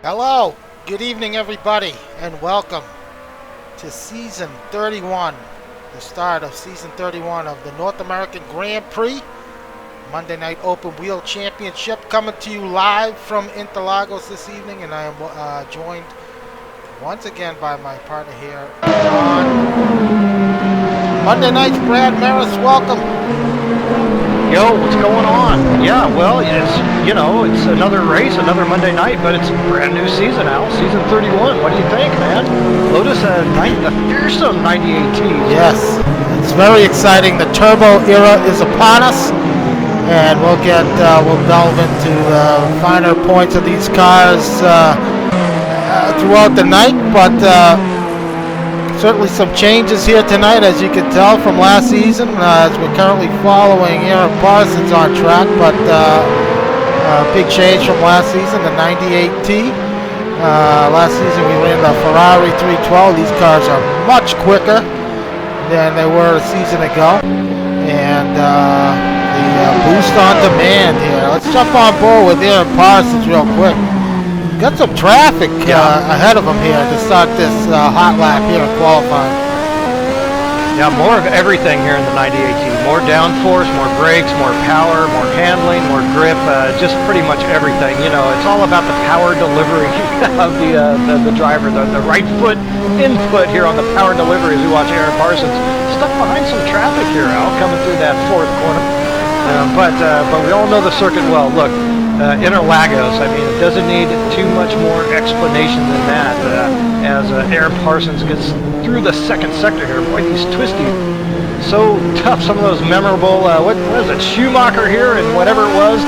Hello, good evening everybody, and welcome to Season 31, the start of Season 31 of the North American Grand Prix, Monday Night Open Wheel Championship, coming to you live from Interlagos this evening, and I am joined once again by my partner here on Monday Nights, Brad Maris. Welcome. Yo, what's going on? Yeah, well, it's another race, another Monday night, but it's a brand new season, Al. Season 31. What do you think, man? Lotus a fearsome 98T. Yes, it's very exciting. The turbo era is upon us, and we'll delve into the finer points of these cars throughout the night, but certainly some changes here tonight, as you can tell from last season, as we're currently following Aaron Parsons on track, but big change from last season, the 98T. Last season we ran the Ferrari 312. These cars are much quicker than they were a season ago, and the boost on demand here. Let's jump on board with Aaron Parsons real quick. Got some traffic ahead of him here to start this hot lap here in qualifying. Yeah, more of everything here in the 98T. More downforce, more brakes, more power, more handling, more grip, just pretty much everything. You know, it's all about the power delivery of the driver, the right foot input here on the power delivery as we watch Aaron Parsons stuck behind some traffic here, Al, coming through that fourth corner. But we all know the circuit well. Look, Interlagos, I mean, it doesn't need too much more explanation than that. As Aaron Parsons gets through the second sector here, boy, he's twisty. So tough, some of those memorable, what is it, Schumacher here and whatever it was,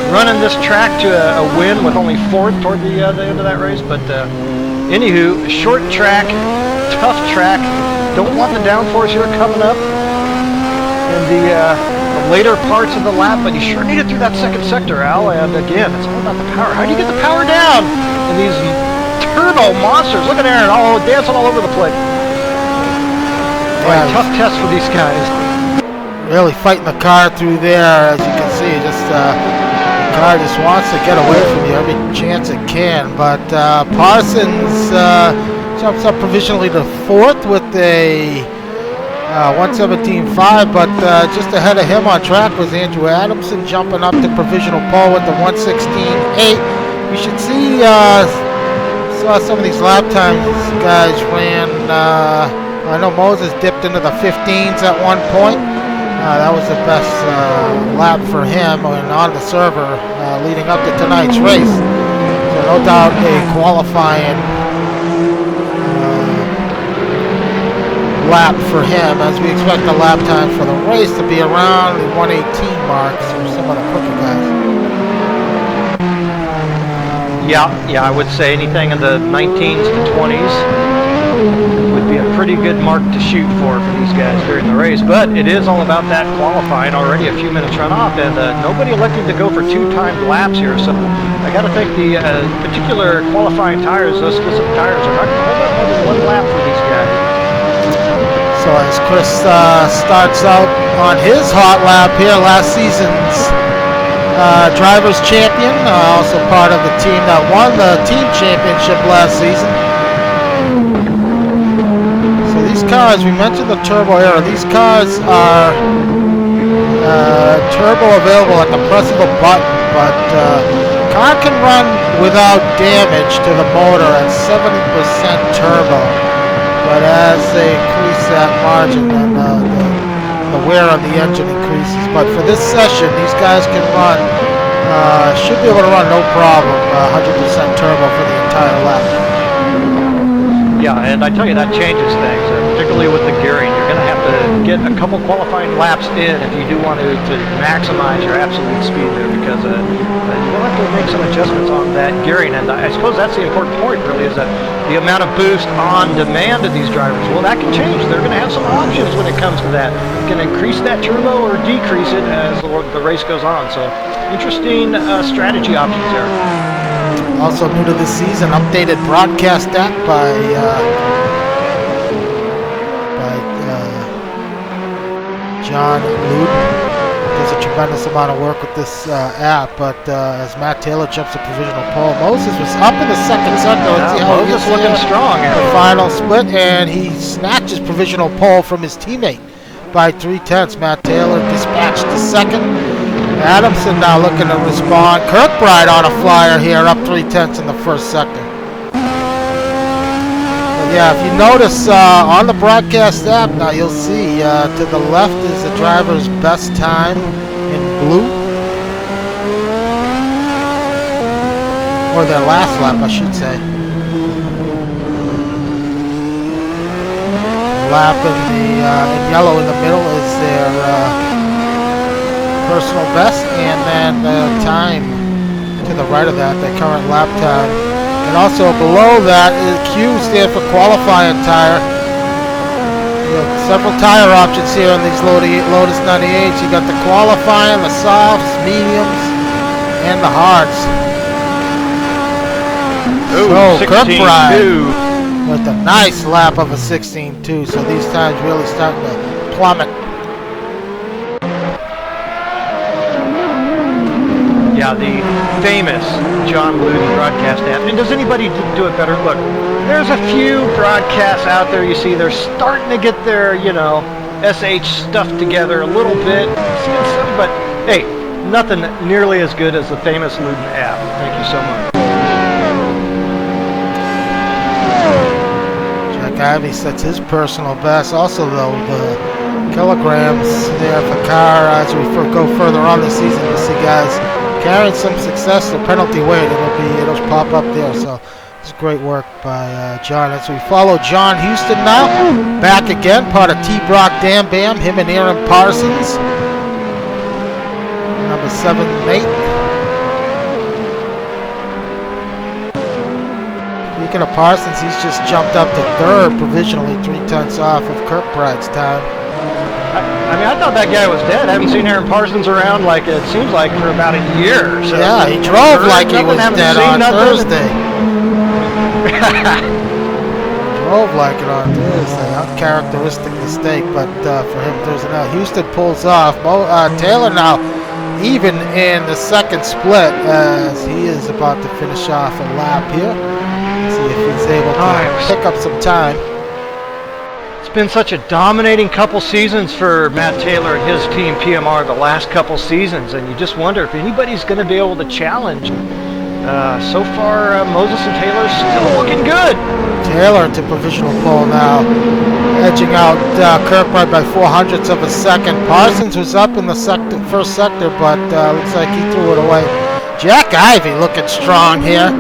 running this track to a win with only fourth toward the end of that race. But anywho, short track, tough track, don't want the downforce here coming up in the later parts of the lap, but you sure need it through that second sector, Al. And again, it's all about the power. How do you get the power down in these turbo monsters? Look at Aaron, dancing all over the place. Yeah, tough test for these guys. Really fighting the car through there, as you can see. Just the car just wants to get away from you every chance it can. But Parsons jumps up provisionally to fourth with a 117.5, but just ahead of him on track was Andrew Adamson, jumping up to provisional pole with the 116.8. We should see, saw some of these lap times guys ran, I know Moses dipped into the 15s at one point. That was the best lap for him and on the server leading up to tonight's race. So no doubt a qualifying lap for him, as we expect the lap time for the race to be around the 118 mark, so some of the quicker guys. Yeah, I would say anything in the 19s to 20s would be a pretty good mark to shoot for these guys during the race. But it is all about that qualifying, already a few minutes run off, and nobody electing to go for two-timed laps here. So I got to think the particular qualifying tires, those specific tires, are not going to hold up more than one lap for these guys. So as Chris starts out on his hot lap here, last season's Drivers' Champion, also part of the team that won the team championship last season. So these cars, we mentioned the turbo era, these cars are turbo available at the press of a button, but car can run without damage to the motor at 70% turbo. But as they increase that margin, then the wear on the engine increases. But for this session, these guys can run, should be able to run no problem, 100% turbo for the entire lap. Yeah, and I tell you, that changes things, particularly with the gearing. You're going to have to get a couple qualifying laps in if you do want to maximize your absolute speed there, because you'll have to make some adjustments on that gearing. And I suppose that's the important point, really, is that the amount of boost on demand of these drivers, well, that can change. They're going to have some options when it comes to that. You can increase that turbo or decrease it as the race goes on. So interesting strategy options there. Also new to this season, updated broadcast app by John Lude. does a tremendous amount of work with this app. But as Matt Taylor jumps a provisional pole, Moses was up in the second sector. Let's see how Moses looking strong here. The final split, and he snatches provisional pole from his teammate by 3/10. Matt Taylor dispatched the second. Adamson now looking to respond. Kirkbride on a flyer here, up 3/10 in the first sector. Yeah, if you notice on the broadcast app now, you'll see to the left is the driver's best time in blue. Or their last lap, I should say. Lap in yellow in the middle is their personal best, and then the time to the right of that, the current lap time. And also below that is Q stand for qualifying tire. You have several tire options here on these Lotus 98s. You got the qualifying, the softs, mediums, and the hards. So Kirkbride with a nice lap of a 16.2. So these times really starting to plummet. Yeah, the famous John Lotus broadcast app. And does anybody do it better? Look, there's a few broadcasts out there you see they're starting to get their, SH stuff together a little bit. But hey, nothing nearly as good as the famous Lotus app. Thank you so much. Jack Ivey sets his personal best. Also, though, the kilograms there for car as we go further on this season, you'll see guys carrying some success. The penalty weight, it'll pop up there. So it's great work by John. As we follow John Houston now, back again, part of T-Brock Dam Bam, him and Aaron Parsons, number 7 and 8. Speaking of Parsons, he's just jumped up to third provisionally, 3/10 off of Kirkbride's time. I mean, I thought that guy was dead. I haven't seen Aaron Parsons around like it seems like for about a year. So yeah, he drove like he was dead on Thursday. Drove like it on Thursday. Uncharacteristic mistake, but for him, there's another. Houston pulls off. Taylor now even in the second split as he is about to finish off a lap here. See if he's able to pick up some time. Been such a dominating couple seasons for Matt Taylor and his team PMR the last couple seasons, and you just wonder if anybody's going to be able to challenge. So far, Moses and Taylor still looking good. Taylor to provisional pole now, edging out Kirkbride by 0.04 of a second. Parsons was up in the first sector, but looks like he threw it away. Jack Ivey looking strong here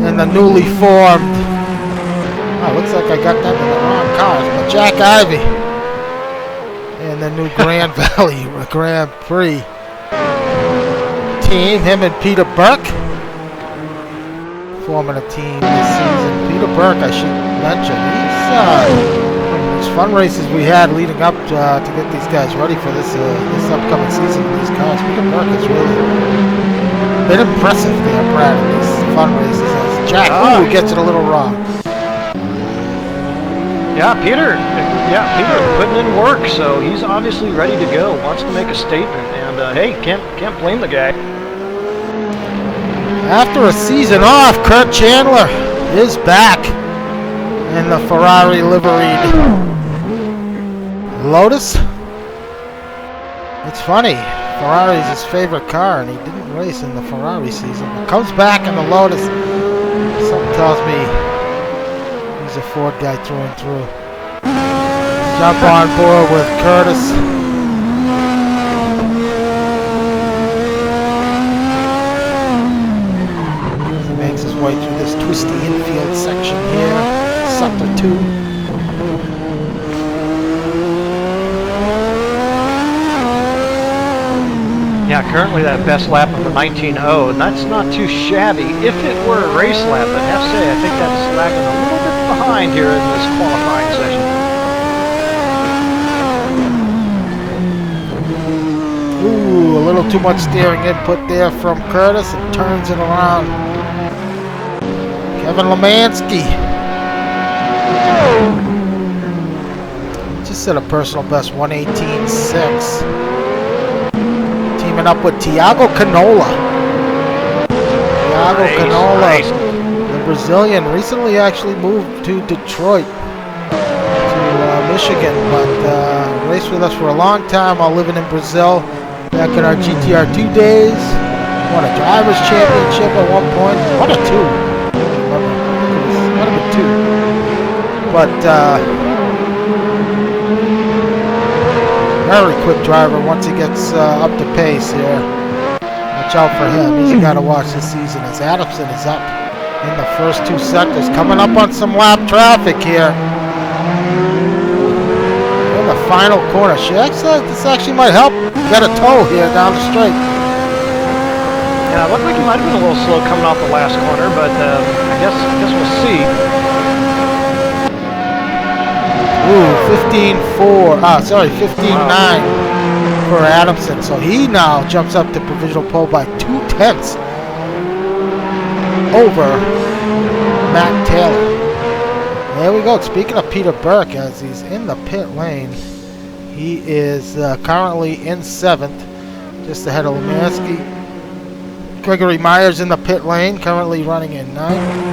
in the newly formed. Oh, looks like I got them in the wrong cars, but Jack Ivey in the new Grand Valley Grand Prix team, him and Peter Burke forming a team this season. Peter Burke, I should mention, these fun races we had leading up to get these guys ready for this upcoming season in these cars. Peter Burke has really been impressive there, Brad, in these fun races. As Jack gets it a little wrong. Yeah, Peter putting in work, so he's obviously ready to go, wants to make a statement, and hey, can't blame the guy. After a season off, Kurt Chandler is back in the Ferrari liveried Lotus. It's funny, Ferrari's his favorite car, and he didn't race in the Ferrari season, but comes back in the Lotus. Something tells me he's a Ford guy through and through. Jump on board with Curtis. He makes his way through this twisty infield section here. Sector 2. Yeah, currently that best lap of the 19.0, and that's not too shabby. If it were a race lap, I'd have to say I think that's lagging a little bit behind here in this qualifying session. Ooh, a little too much steering input there from Curtis, and turns it around. Kevin Lemansky. Just set a personal best, 1:18.6. Teaming up with Thiago Canola. Thiago Canola, nice. the Brazilian, recently actually moved to Detroit, to Michigan, but raced with us for a long time while living in Brazil back in our GTR2 days. Won a driver's championship at one point. One or two. Might have been two. But very quick driver once he gets up to pace here. Watch out for him. He's a guy to watch this season as Adamson is up in the first two sectors. Coming up on some lap traffic here. In the final corner. This actually might help get a tow here down the straight. Yeah, it looked like he might have been a little slow coming off the last corner, but I guess we'll see. Ooh, 15.9 for Adamson. So he now jumps up to provisional pole by 0.2 over Matt Taylor. There we go. Speaking of Peter Burke, as he's in the pit lane, he is currently in 7th, just ahead of Lemansky. Gregory Myers in the pit lane, currently running in 9th.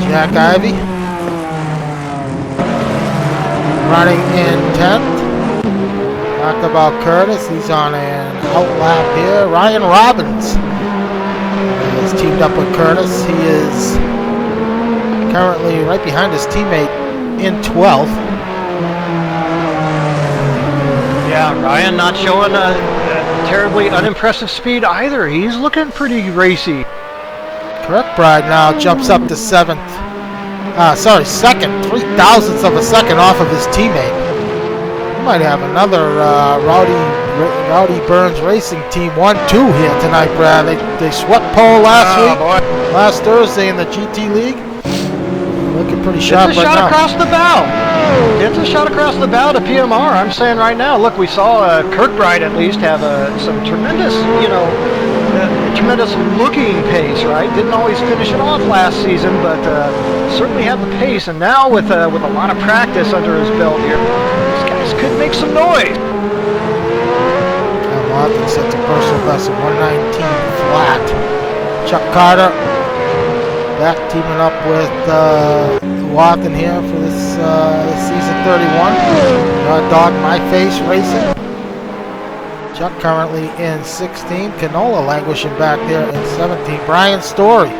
Jack Ivey running in 10th. Talked about Curtis. He's on an out lap here. Ryan Robbins is teamed up with Curtis. He is currently right behind his teammate in 12th. Yeah, Ryan not showing a terribly unimpressive speed either. He's looking pretty racy. Kirkbride now jumps up to 7th. Second. 0.03 of a second off of his teammate. We might have another Rowdy Burns Racing Team 1-2 here tonight, Brad. They swept pole last Thursday in the GT League. Looking pretty sharp right now. It's a shot across the bow. It's a shot across the bow to PMR. I'm saying right now, look, we saw Kirkbride at least have some tremendous, tremendous looking pace, right? Didn't always finish it off last season, but certainly had the pace. And now with a lot of practice under his belt here, these guys could make some noise. Watson sets a personal best of 1:19 flat. Chuck Carter back teaming up with Watson here for this season 31. Dog My Face Racing. Chuck currently in 16th. Canola languishing back there in 17th. Brian Story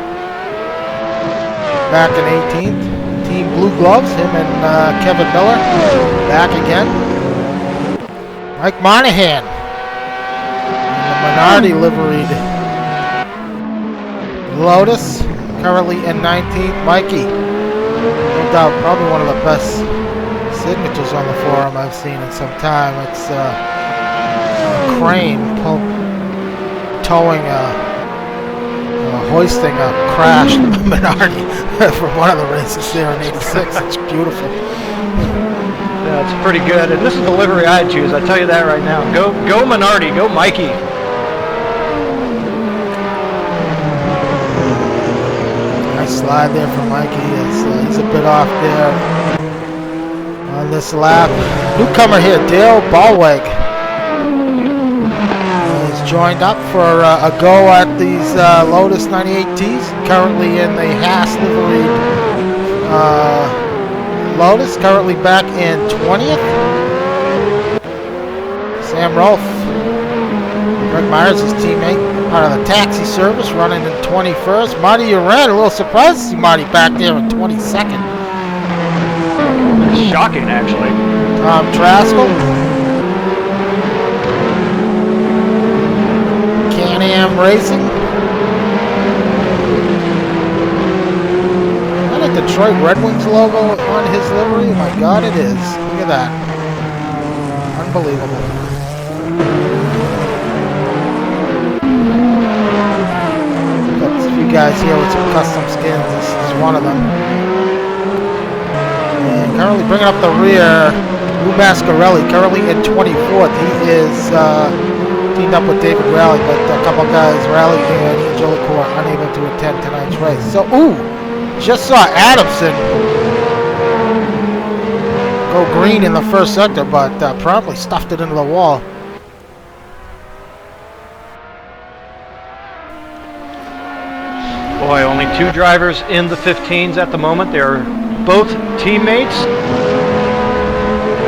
back in 18th. Team Blue Gloves, him and Kevin Miller back again. Mike Monahan in the Minardi liveried Lotus, currently in 19th. Mikey, no doubt, probably one of the best signatures on the forum I've seen in some time. It's a crane towing hoisting a crashed Minardi from one of the races there in '86. It's beautiful. Yeah, it's pretty good. And this is the livery I'd choose. I tell you that right now. Go Minardi. Go Mikey. Slide there for Mikey as he's a bit off there on this lap. Newcomer here, Dale Ballweg, is joined up for a go at these Lotus 98Ts. Currently in the Haas liveried Lotus, currently back in 20th. Sam Rolfe, Greg Myers' teammate, out of the taxi service, running in 21st. Marty Uran, a little surprised to see Marty back there in 22nd. Shocking, actually. Tom Traskell. Can-Am Racing. Is that a Detroit Red Wings logo on his livery? Oh my God, it is. Look at that. Unbelievable. Guys here with some custom skins. This is one of them. And currently bringing up the rear, Lou Mascarelli, currently in 24th. He is teamed up with David Raleigh, but a couple guys, Raleigh and Angelico, are unable to attend tonight's race. So, Just saw Adamson go green in the first sector, but promptly stuffed it into the wall. Boy, only 2 drivers in the 15s at the moment. They're both teammates.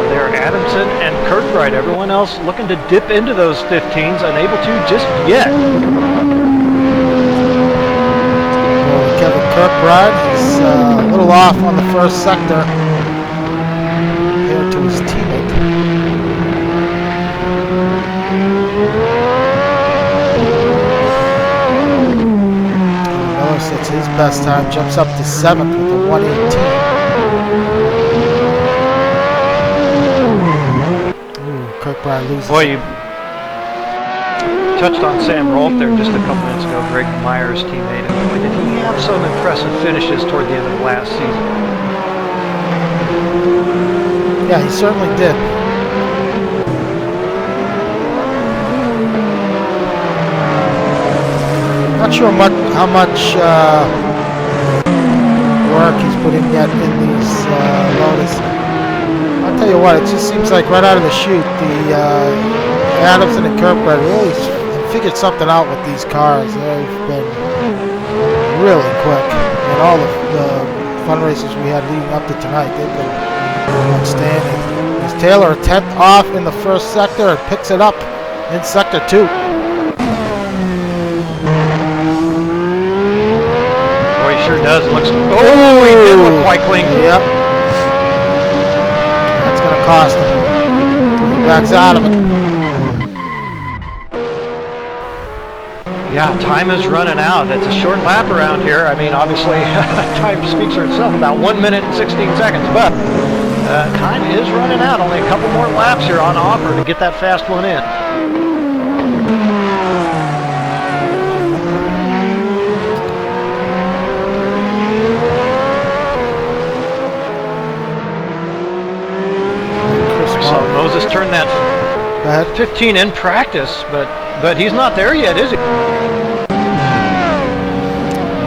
They're Adamson and Kirkbride. Everyone else looking to dip into those 15s, unable to just yet. Kevin Kirkbride is a little off on the first sector compared to his teammate. Notice it's his best time, jumps up to 7th with a 118. Kirkbride loses. Boy, you touched on Sam Rolfe there just a couple minutes ago, Greg Meyer's teammate. And boy, did he have some impressive finishes toward the end of last season. Yeah, he certainly did. Not sure how much work he's put in yet in these Lotus. I'll tell you what, it just seems like right out of the chute, the Adamson and Kirkbride really figured something out with these cars. They've been really quick. And all the fun races we had leading up to tonight, they've been outstanding. As Taylor 10th off in the first sector and picks it up in sector 2. Boy, he sure does. Looks. Oh, he did look quite clean. Yep. That's going to cost him. He backs out of it. Yeah, time is running out. It's a short lap around here. I mean, obviously, time speaks for itself, about 1 minute and 16 seconds, but time is running out. Only a couple more laps here on offer to get that fast one in. So Moses turned that 15 in practice, but he's not there yet, is he?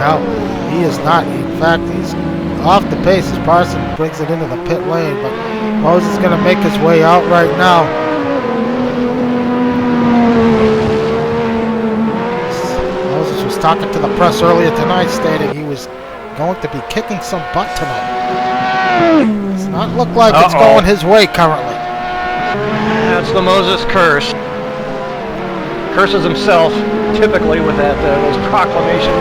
No, he is not. In fact, he's off the pace as Parson brings it into the pit lane, but Moses is going to make his way out right now. Moses was talking to the press earlier tonight, stating he was going to be kicking some butt tonight. Does not look like it's going his way currently. That's the Moses curse. Curses himself, typically, with that those proclamations.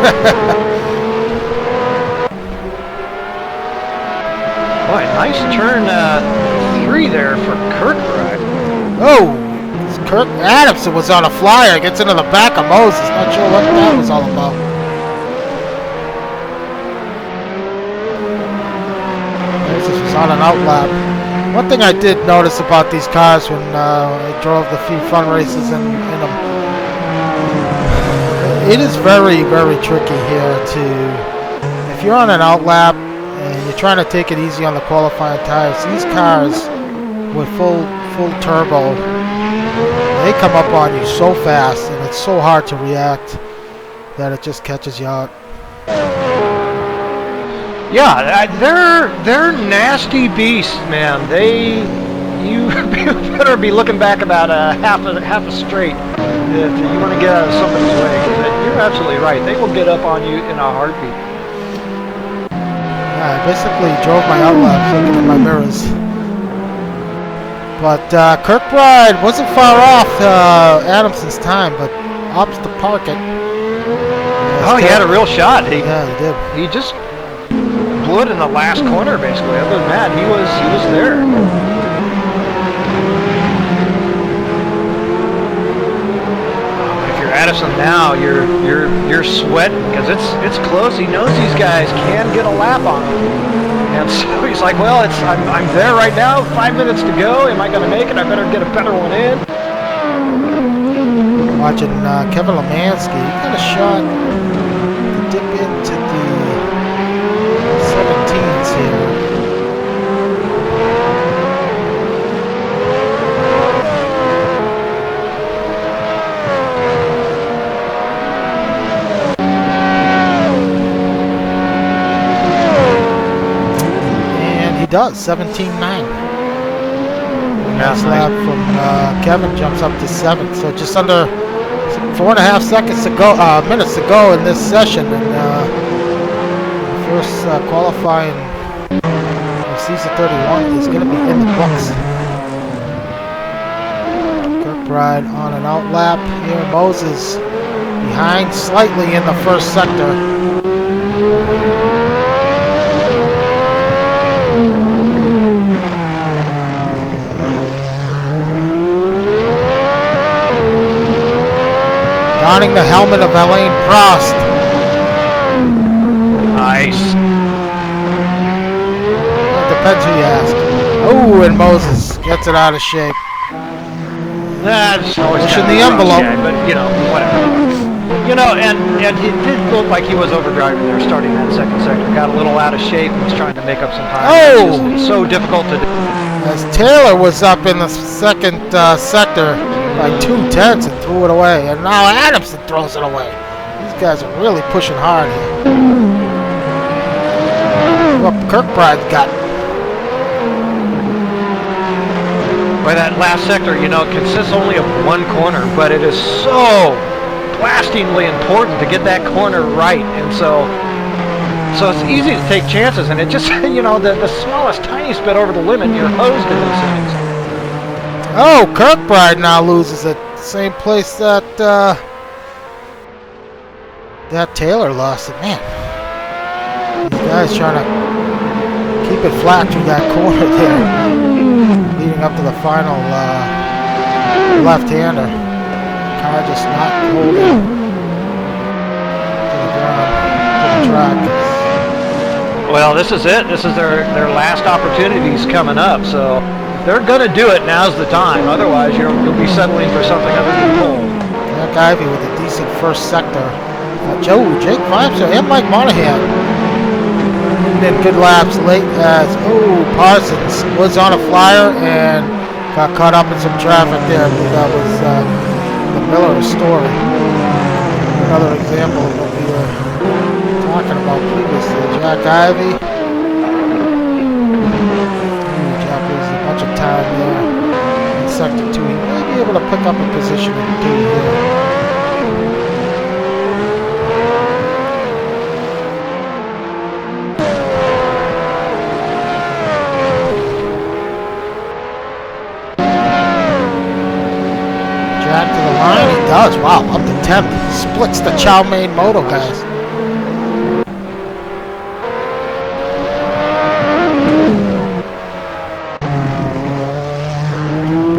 Boy, nice turn 3 there for Kirkbride. Oh, Kirk Adamson was on a flyer, gets into the back of Moses. Not sure what that was all about. Moses was on an outlap. One thing I did notice about these cars when I drove the few fun races in them, it is very, very tricky here to, if you're on an outlap and you're trying to take it easy on the qualifying tires, these cars with full turbo, they come up on you so fast and it's so hard to react that it just catches you out. Yeah, they're nasty beasts, man. You better be looking back about half a straight if you want to get out of somebody's way. You're absolutely right. They will get up on you in a heartbeat. Yeah, I basically drove my outlaps looking in my mirrors. But Kirkbride wasn't far off Adamson's time, but opts to park it. Oh, he had a real shot. Yeah, he did. He just blew it in the last corner, basically. Other than that, he was there. If you're Addison now, you're sweating because it's close. He knows these guys can get a lap on him, and so he's like, well, I'm there right now. 5 minutes to go. Am I going to make it? I better get a better one in. Watching Kevin Lemansky, he got a shot to dip into the 17s here. does, 17.9. Nice Yeah, lap from Kevin, jumps up to 7th. So just under 4.5 seconds to go, minutes to go in this session, and first qualifying of season 31 is going to be in the books. Kirkbride on an out lap here. Moses behind slightly in the first sector. Donning the helmet of Alain Prost. nice. It depends who you ask. Oh, and Moses gets it out of shape. That's always Pushing kind of the envelope. guy, but you know, whatever. You know, and it did look like he was overdriving there starting that second sector. Got a little out of shape and was trying to make up some time. Oh! It's so difficult to do. As Taylor was up in the second sector by 2/10 and threw it away. And now Adamson throws it away. These guys are really pushing hard here. Well, Kirkbride got By that last sector, you know, it consists only of one corner, but it is so blastingly important to get that corner right. And so it's easy to take chances, and it just, you know, the smallest, tiniest bit over the limit, you're hosed in these things. Oh, Kirkbride now loses it. Same place that that Taylor lost it. Man, these guys trying to keep it flat through that corner there, leading up to the final left-hander. Car just not holding to the ground, to the track. Well, this is it. This is their last opportunities coming up. So if they're going to do it, now's the time. Otherwise, you'll be settling for something other than pole. Jack Ivey with a decent first sector. Jake Vimser and Mike Monahan did good laps late as Parsons was on a flyer and got caught up in some traffic there. I believe that was the Miller story. Another example of what we were talking about previously. Jack Ivey. Jack loses a bunch of time there in sector 2. He may be able to pick up a position in 2 here. Jack to the line, he does. Wow, up to 10th. Splits the Chow Mein Moto guys.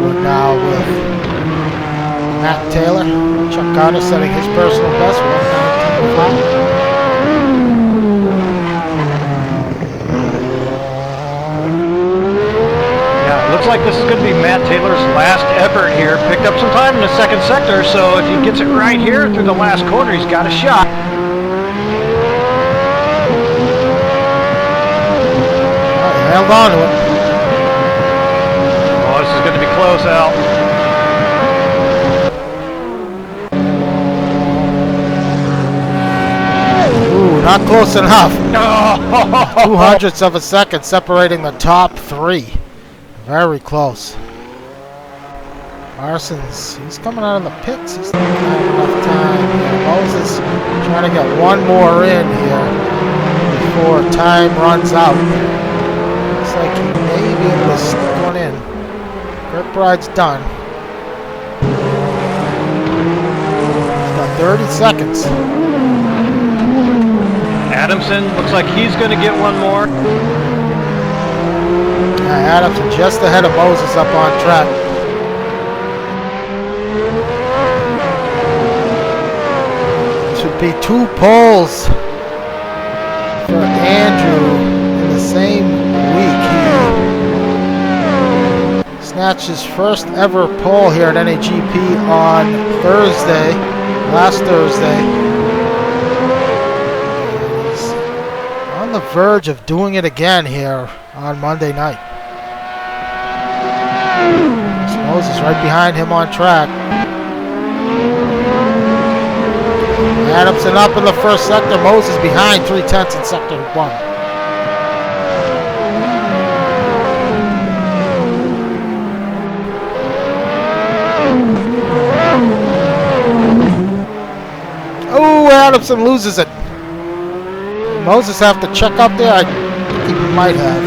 We're now with Matt Taylor. Chuck Carter setting his personal best, 119 flat. Looks like this is going to be Matt Taylor's last effort here. Picked up some time in the second sector, so if he gets it right here through the last corner, he's got a shot. Held on to it. Oh, this is going to be close, Al. Ooh, not close enough. No! 200ths of a second separating the top 3. Very close. Parsons, he's coming out of the pits. He's not having enough time here. Moses trying to get one more in here before time runs out. Looks like he may be able to sneak one in. Kirkbride's done. He's got 30 seconds. Adamson looks like he's going to get one more. Adamson just ahead of Moses up on track. This would be 2 poles for Andrew in the same week. He snatched his first ever pole here at NAGP on Thursday, last Thursday. And he's on the verge of doing it again here on Monday night. Moses right behind him on track. Adamson up in the first sector. Moses behind 3/10 in sector 1. Adamson loses it. Moses have to check up there? I think he might have.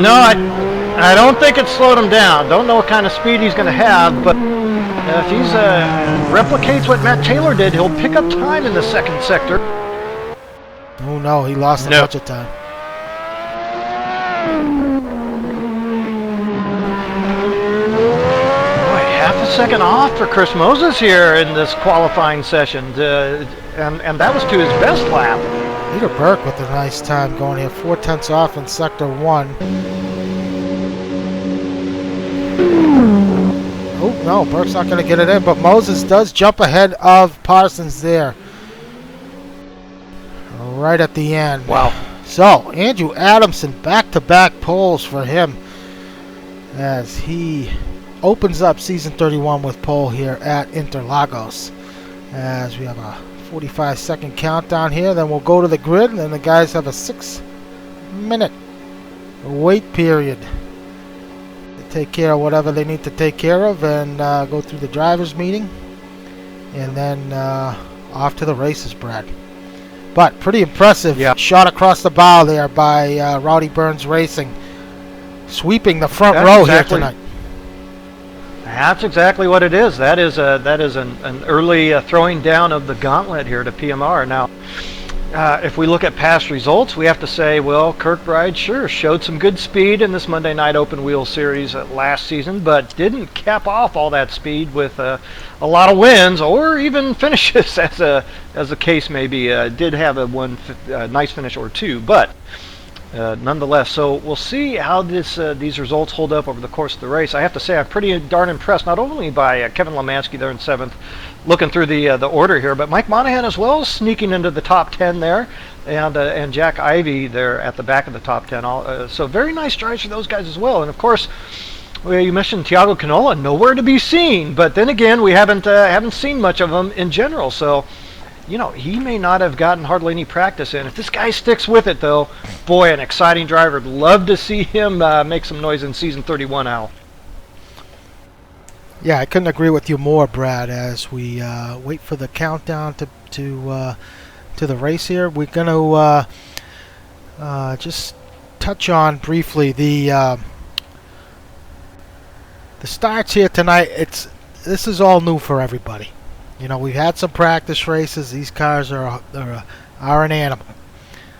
No, I don't think it slowed him down. Don't know what kind of speed he's going to have, but if he's replicates what Matt Taylor did, he'll pick up time in the second sector. Oh no, he lost a bunch of time. Boy, half a second off for Chris Moses here in this qualifying session, and that was to his best lap. Peter Burke with a nice time going here, 4/10 off in sector 1. Oh no, Burke's not going to get it in, but Moses does jump ahead of Parsons there. Right at the end. Wow. So, Andrew Adamson, back-to-back poles for him as he opens up season 31 with pole here at Interlagos. As we have a 45-second countdown here, then we'll go to the grid, and then the guys have a 6-minute wait period to take care of whatever they need to take care of and go through the drivers' meeting, and then off to the races, Brad. But pretty impressive shot across the bow there by Rowdy Burns Racing, sweeping the front row here tonight. That's exactly what it is. That is an early throwing down of the gauntlet here to PMR. Now, if we look at past results, we have to say, well, Kirkbride sure showed some good speed in this Monday Night Open Wheel Series last season, but didn't cap off all that speed with a lot of wins or even finishes, as the case may be. Did have a nice finish or two, but nonetheless. So we'll see how these results hold up over the course of the race. I have to say I'm pretty darn impressed, not only by Kevin Lemansky there in 7th, looking through the order here, but Mike Monahan as well, sneaking into the top 10 there, and Jack Ivey there at the back of the top 10. So very nice drives for those guys as well. And of course, you mentioned Thiago Canola, nowhere to be seen, but then again, we haven't seen much of him in general. So, you know, he may not have gotten hardly any practice in. If this guy sticks with it, though, boy, an exciting driver. Love to see him make some noise in season 31, Al. Yeah, I couldn't agree with you more, Brad. As we wait for the countdown to the race here, we're going to just touch on briefly the starts here tonight. This is all new for everybody. You know, we've had some practice races. These cars are an animal.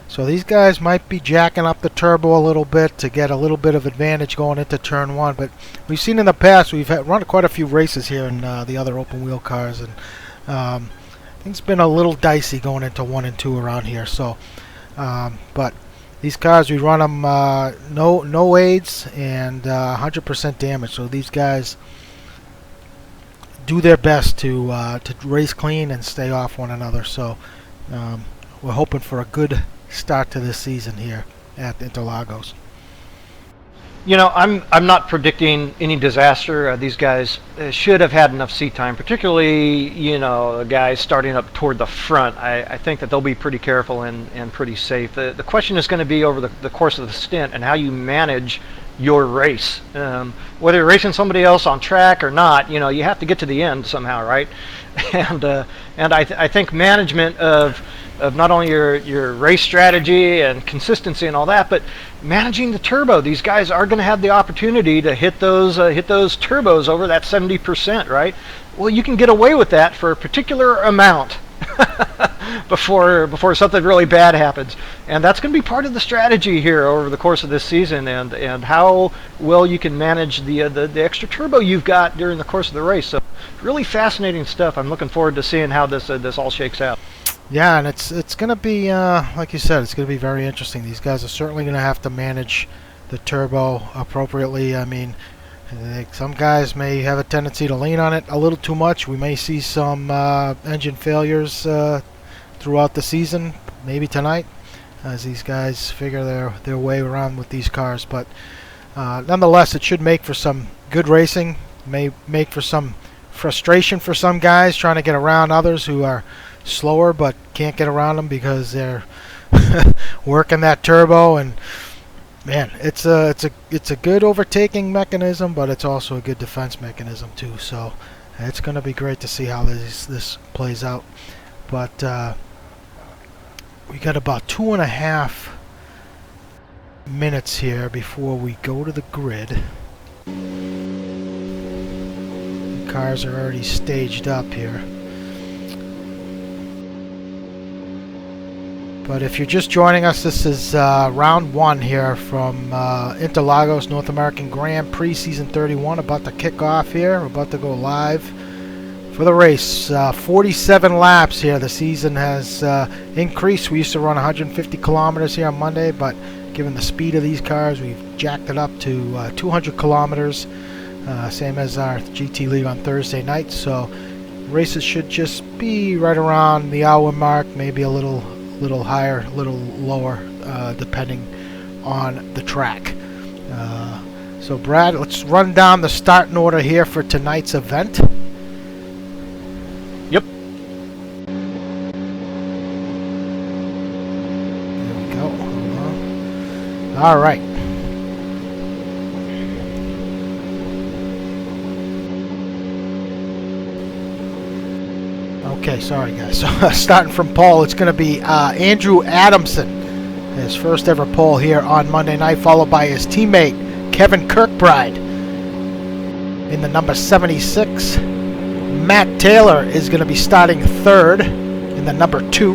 So these guys might be jacking up the turbo a little bit to get a little bit of advantage going into turn 1. But we've seen in the past, we've run quite a few races here in the other open wheel cars, and things been a little dicey going into 1 and 2 around here. So, but these cars, we run them no aids and 100% damage. So these guys do their best to race clean and stay off one another. So we're hoping for a good start to this season here at Interlagos. You know, I'm not predicting any disaster. These guys should have had enough seat time, particularly, you know, the guys starting up toward the front. I think that they'll be pretty careful and pretty safe. The question is going to be over the course of the stint and how you manage your race. Whether you're racing somebody else on track or not, you know, you have to get to the end somehow, right? And I think management of not only your race strategy and consistency and all that, but managing the turbo. These guys are going to have the opportunity to hit those turbos over that 70%, right? Well, you can get away with that for a particular amount before something really bad happens, and that's going to be part of the strategy here over the course of this season, and how well you can manage the extra turbo you've got during the course of the race. So really fascinating stuff. I'm looking forward to seeing how this all shakes out. Yeah, and it's going to be, like you said, it's going to be very interesting. These guys are certainly going to have to manage the turbo appropriately. I mean, some guys may have a tendency to lean on it a little too much. We may see some engine failures throughout the season, maybe tonight, as these guys figure their way around with these cars. But nonetheless, it should make for some good racing, may make for some frustration for some guys trying to get around others who are slower but can't get around them because they're working that turbo. And man, it's a good overtaking mechanism, but it's also a good defense mechanism too. So it's going to be great to see how this plays out. But We got about 2.5 minutes here before we go to the grid. The cars are already staged up here. But if you're just joining us, this is round 1 here from Interlagos North American Grand Prix Season 31, about to kick off here. We're about to go live for the race. 47 laps here. The season has increased. We used to run 150 kilometers here on Monday, but given the speed of these cars, we've jacked it up to 200 kilometers, same as our GT League on Thursday night. So races should just be right around the hour mark, maybe a little higher, a little lower, depending on the track. So Brad, let's run down the starting order here for tonight's event. Yep. There we go. Hold on. All right. Okay, sorry guys. So starting from pole, it's going to be Andrew Adamson, his first ever pole here on Monday night, followed by his teammate Kevin Kirkbride in the number 76. Matt Taylor is going to be starting third in the number 2.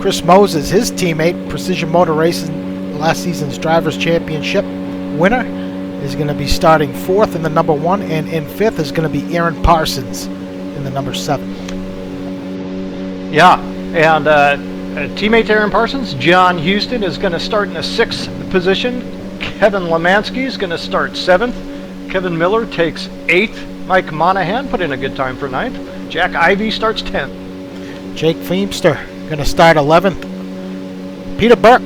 Chris Moses, his teammate, Precision Motor Racing, last season's Drivers' Championship winner, is going to be starting fourth in the number 1, and in fifth is going to be Aaron Parsons in the number 7. Yeah, and teammate Aaron Parsons, John Houston, is going to start in the 6th position. Kevin Lemansky is going to start 7th. Kevin Miller takes 8th. Mike Monahan put in a good time for 9th. Jack Ivey starts 10th. Jake Feemster going to start 11th. Peter Burke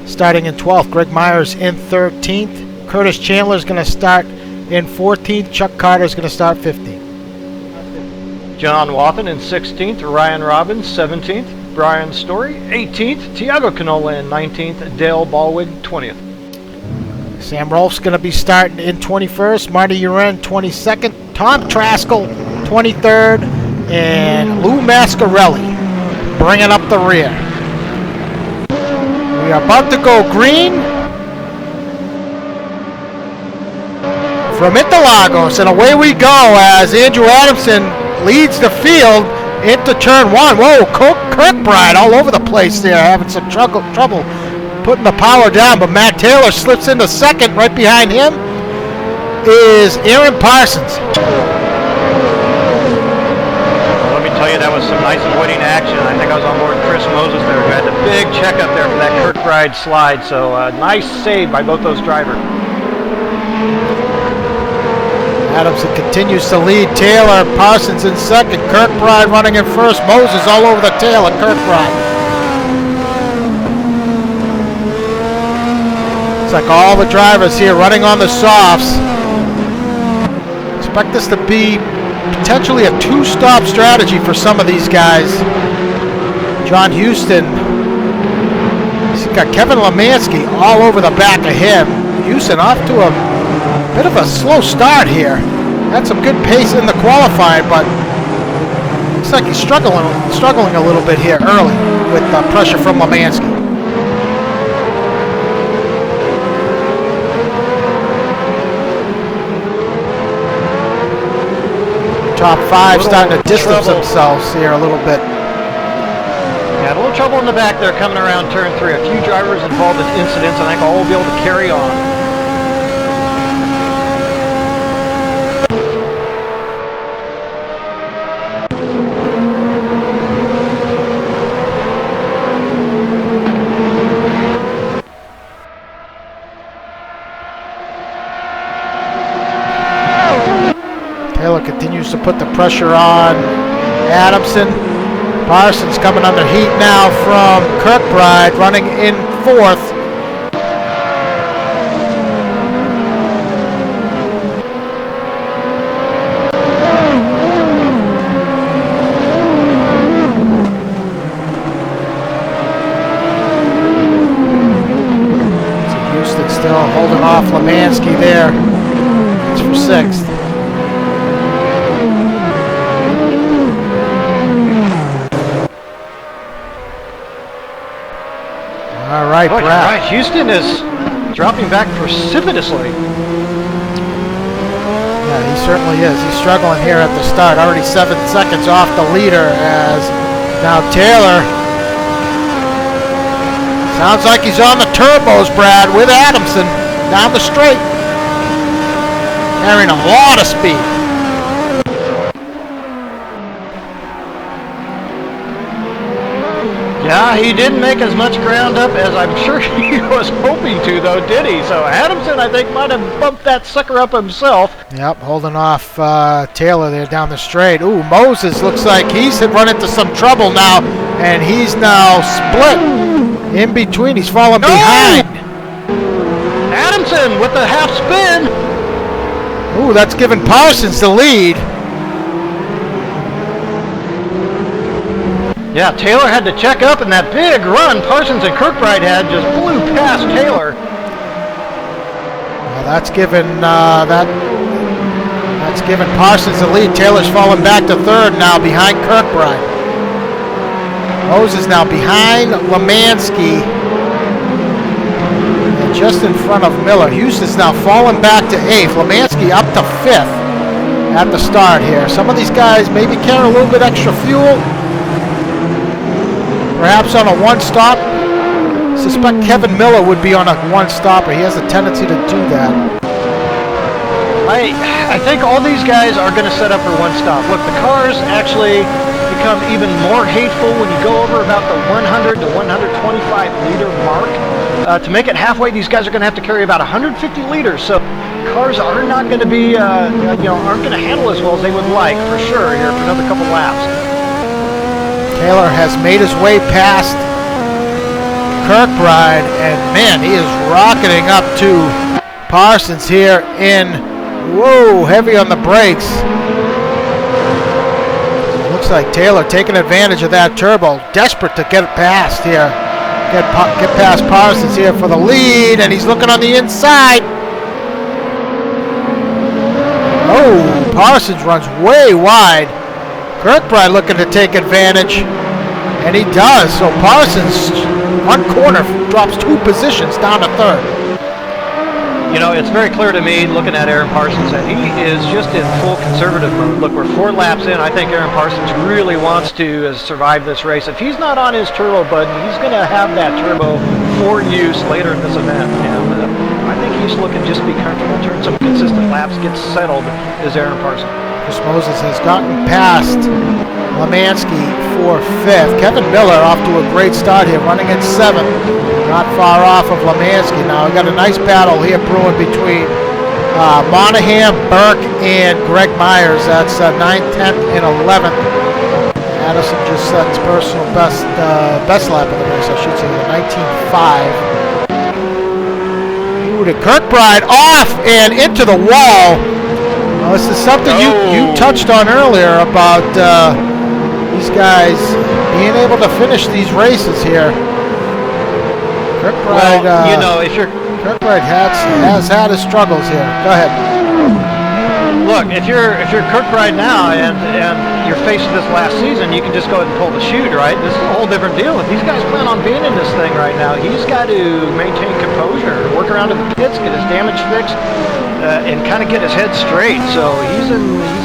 starting in 12th. Greg Myers in 13th. Curtis Chandler is going to start in 14th. Chuck Carter is going to start 15th. John Wathen in 16th. Ryan Robbins 17th. Brian Story 18th. Tiago Canola in 19th. Dale Baldwin 20th. Sam Rolfe's going to be starting in 21st. Marty Uren 22nd. Tom Traskell 23rd. And Lou Mascarelli bringing up the rear. We are about to go green from Interlagos, and away we go as Andrew Adamson leads the field into turn 1. Whoa, Kirkbride all over the place there, having some trouble putting the power down, but Matt Taylor slips into second. Right behind him is Aaron Parsons. Well, let me tell you, that was some nice avoiding action. I think I was on board with Chris Moses there, who had the big checkup there for that Kirkbride slide. So nice save by both those drivers. Adamson continues to lead. Taylor, Parsons in second. Kirkbride running in first. Moses all over the tail of Kirkbride. It's like all the drivers here running on the softs. Expect this to be potentially a 2-stop strategy for some of these guys. John Houston. He's got Kevin Lemansky all over the back of him. Houston off to a bit of a slow start here. Had some good pace in the qualifying, but looks like he's struggling a little bit here early with pressure from Lemansky. Top 5 starting to distance themselves here a little bit. Yeah, a little trouble in the back there coming around turn 3. A few drivers involved in incidents. I think all will be able to carry on. Taylor continues to put the pressure on Adamson. Parsons coming under heat now from Kirkbride, running in 4th. So Houston still holding off Lemansky there. It's for 6th. All right, Boy, Brad. right. Houston is dropping back precipitously. Yeah, he certainly is. He's struggling here at the start. Already 7 seconds off the leader as now Taylor. Sounds like he's on the turbos, Brad, with Adamson down the straight. Carrying a lot of speed. Yeah, he didn't make as much ground up as I'm sure he was hoping to, though, did he? So Adamson, I think, might have bumped that sucker up himself. Yep, holding off Taylor there down the straight. Ooh, Moses looks like he's run into some trouble now, and he's now split in between. He's falling behind. Adamson with the half spin. Ooh, that's giving Parsons the lead. Yeah, Taylor had to check up, and that big run Parsons and Kirkbride had just blew past Taylor. Well, that's given Parsons the lead. Taylor's falling back to third now behind Kirkbride. Moses now behind Lemansky. And just in front of Miller. Houston's now falling back to 8th. Lemansky up to 5th at the start here. Some of these guys maybe carry a little bit extra fuel. Perhaps on a one-stop. Suspect Kevin Miller would be on a one-stopper. He has a tendency to do that. I think all these guys are going to set up for one-stop. Look, the cars actually become even more hateful when you go over about the 100 to 125 liter mark. To make it halfway, these guys are going to have to carry about 150 liters. So cars are not going to be, aren't going to handle as well as they would like, for sure, here for another couple laps. Taylor has made his way past Kirkbride, and man, he is rocketing up to Parsons here in, whoa, heavy on the brakes. It looks like Taylor taking advantage of that turbo, desperate to get past here. Get past Parsons here for the lead, and he's looking on the inside. Oh, Parsons runs way wide. Kirkbride looking to take advantage, and he does. So Parsons, one corner, drops 2 positions down to 3rd. You know, it's very clear to me, looking at Aaron Parsons, that he is just in full conservative mode. Look, we're 4 laps in. I think Aaron Parsons really wants to survive this race. If he's not on his turbo button, he's going to have that turbo for use later in this event. And I think he's looking just to be comfortable, turn some consistent laps, get settled, is Aaron Parsons. Chris Moses has gotten past Lemansky for 5th. Kevin Miller off to a great start here, running in 7th. Not far off of Lemansky now. We've got a nice battle here brewing between Monahan, Burke, and Greg Myers. That's 9th, 10th, and 11th. Addison just set his personal best lap of the race, I should say, the 19.5. Ooh, to Kirkbride off and into the wall. Well, this is something you touched on earlier about these guys being able to finish these races here. Kirkbride, Kirkbride has had his struggles here. Go ahead. Look, if you're Kirkbride now and you're facing this last season, you can just go ahead and pull the chute, right? This is a whole different deal. If these guys plan on being in this thing right now, he's got to maintain composure, work around to the pits, get his damage fixed, and kind of get his head straight. So he's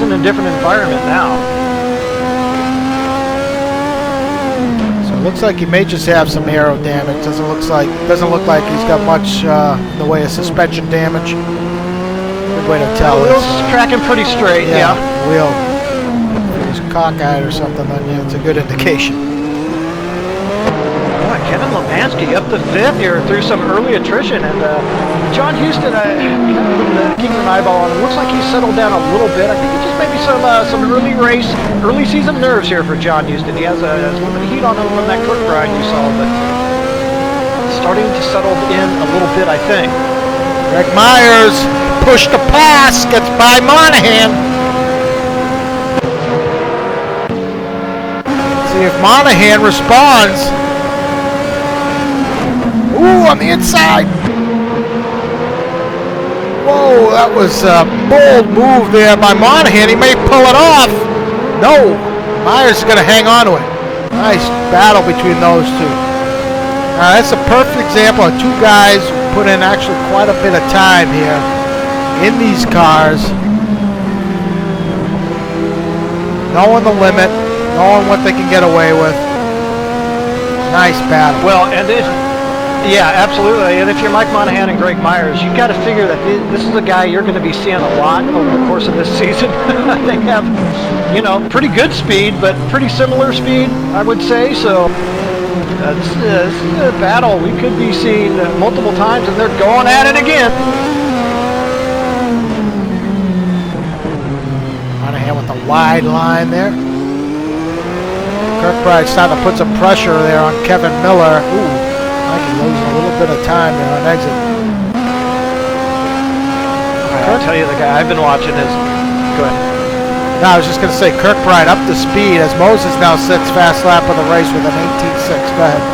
in a different environment now. So it looks like he may just have some aero damage. Doesn't look like he's got much in the way of suspension damage. Good way to tell. Wheels tracking pretty straight. Yeah. Wheel. If he's cockeyed or something, then yeah, it's a good indication. Kevin Lemansky up to 5th here through some early attrition, and John Houston, keeping an eyeball on him, looks like he's settled down a little bit. I think it's just maybe some early season nerves here for John Houston. He has a little bit of heat on him from that Kirkbride you saw, but starting to settle in a little bit, I think. Greg Myers pushed the pass, gets by Monahan. Let's see if Monahan responds. Ooh, on the inside. Whoa, that was a bold move there by Monahan. He may pull it off. No, Myers is going to hang on to it. Nice battle between those two. That's a perfect example of two guys who put in actually quite a bit of time here in these cars. Knowing the limit, knowing what they can get away with. Nice battle. Well, and yeah, absolutely. And if you're Mike Monahan and Greg Myers, you've got to figure that this is a guy you're going to be seeing a lot over the course of this season. They have, you know, pretty good speed, but pretty similar speed, I would say. So this is a battle we could be seeing multiple times, and they're going at it again. Monahan with a wide line there. Kirkbride starting to put some pressure there on Kevin Miller. Ooh, Mikey losing a little bit of time there on exit. I'll tell you, the guy I've been watching is... Go ahead. No, I was just going to say, Kirkbride up to speed as Moses now sits fast lap of the race with an 18.6. Go ahead.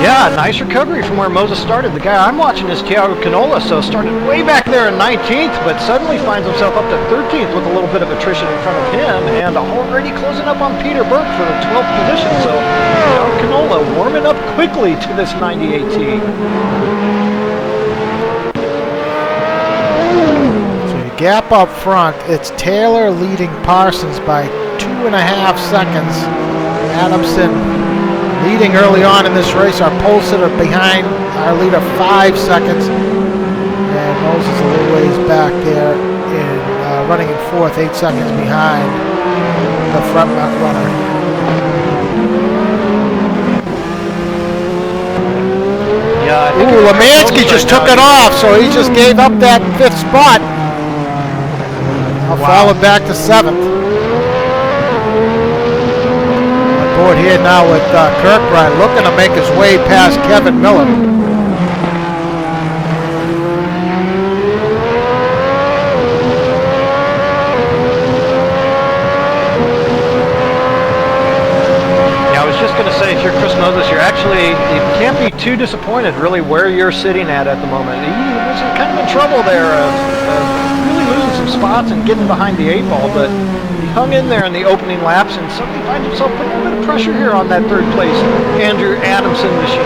Yeah, nice recovery from where Moses started. The guy I'm watching is Thiago Canola, so started way back there in 19th, but suddenly finds himself up to 13th with a little bit of attrition in front of him, and already closing up on Peter Burke for the 12th position. So Thiago Canola warming up quickly to this 98T. So you gap up front. It's Taylor leading Parsons by 2.5 seconds. Adamson leading early on in this race. Our pole sitter behind our leader 5 seconds. And Moses a little ways back there in running in 4th, 8 seconds behind the front runner. Yeah, Ooh, Lemansky just took it off, so he just gave up that 5th spot. I'll follow back to 7th. Board here now with Kirkbride looking to make his way past Kevin Miller. Yeah, I was just going to say, if you're Chris Moses, you can't be too disappointed really where you're sitting at the moment. He was kind of in trouble there of really losing some spots and getting behind the 8 ball, but hung in there in the opening laps and suddenly finds himself putting a little bit of pressure here on that 3rd place Andrew Adamson machine.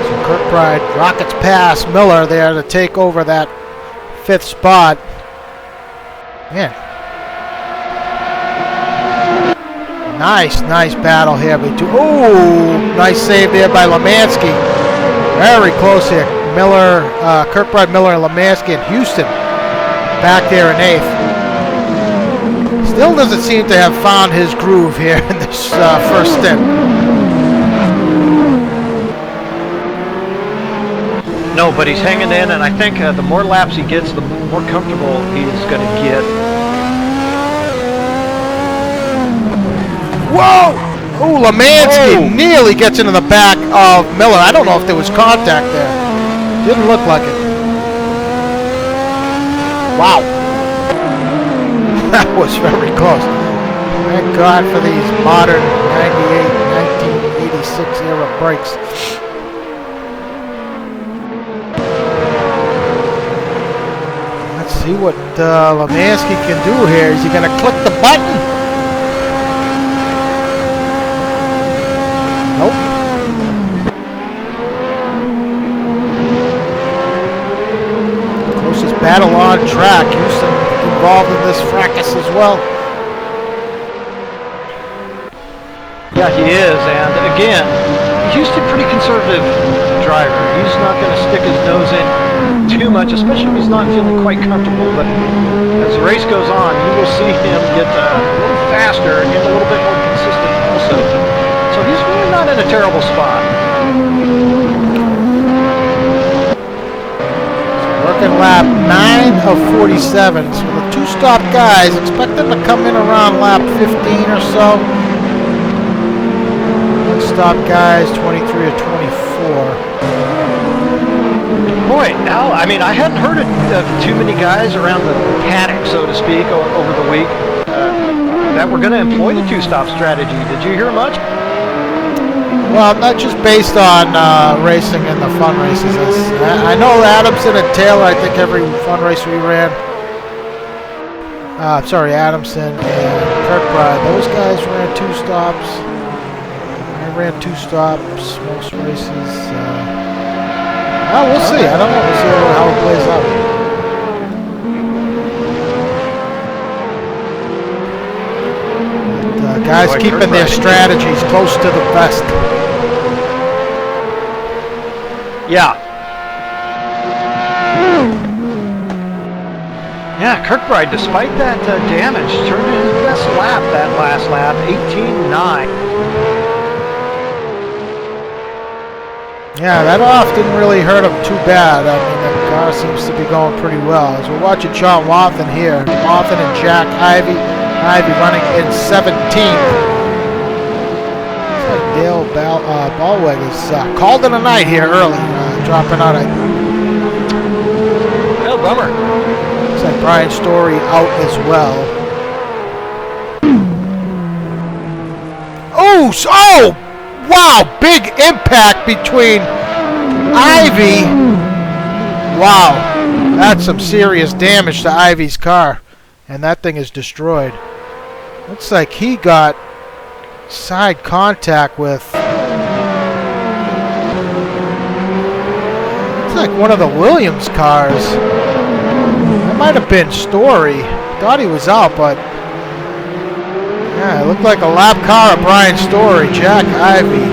So Kirkbride rockets past Miller there to take over that 5th spot. Man. Nice battle here. Oh, nice save there by Lemansky. Very close here. Miller, Kirkbride, Miller, and Lemansky and Houston back there in 8th. Still doesn't seem to have found his groove here in this first stint. No, but he's hanging in, and I think the more laps he gets, the more comfortable he's going to get. Whoa! Ooh, Lemansky nearly gets into the back of Miller. I don't know if there was contact there. Didn't look like it. Wow. That was very close. Thank God for these modern 1986 era brakes. Let's see what Lemansky can do here. Is he going to click the button? Nope. Closest battle on track. Houston involved in this fracas as well. Yeah, he is, and again, Houston pretty conservative driver. He's not going to stick his nose in too much, especially if he's not feeling quite comfortable, but as the race goes on, you will see him get a little faster and get a little bit more consistent also. So he's really not in a terrible spot. Working lap 9 of 47. So the 2-stop guys, expect them to come in around lap 15 or so. 1-stop guys, 23 or 24. Boy, Al, I mean, I hadn't heard of too many guys around the paddock, so to speak, over the week that were going to employ the 2-stop strategy. Did you hear much? Well, not just based on racing in the fun races. I know Adamson and Taylor, I think every fun race we ran, Adamson and Kirkbride, those guys ran 2 stops. ran 2 stops most races. Well, we'll see. I don't know. We'll see how it plays out. But, guys keeping their strategies close to the vest. Yeah. Yeah, Kirkbride, despite that damage, turned in his best lap that last lap, 18.9. Yeah, that off didn't really hurt him too bad. I mean, the car seems to be going pretty well. As we're watching John Wathen here, Wathen and Jack Ivey. Ivey running in 17th. Looks like Dale Ballweg is called in a night here early, dropping out. Oh, bummer. Looks like Brian Story out as well. Oh, wow, big impact between Ivey. Wow, that's some serious damage to Ivey's car, and that thing is destroyed. Looks like he got side contact with, looks like one of the Williams cars. That might have been Story. Thought he was out, but yeah, it looked like a lap car of Brian Story. Jack Ivey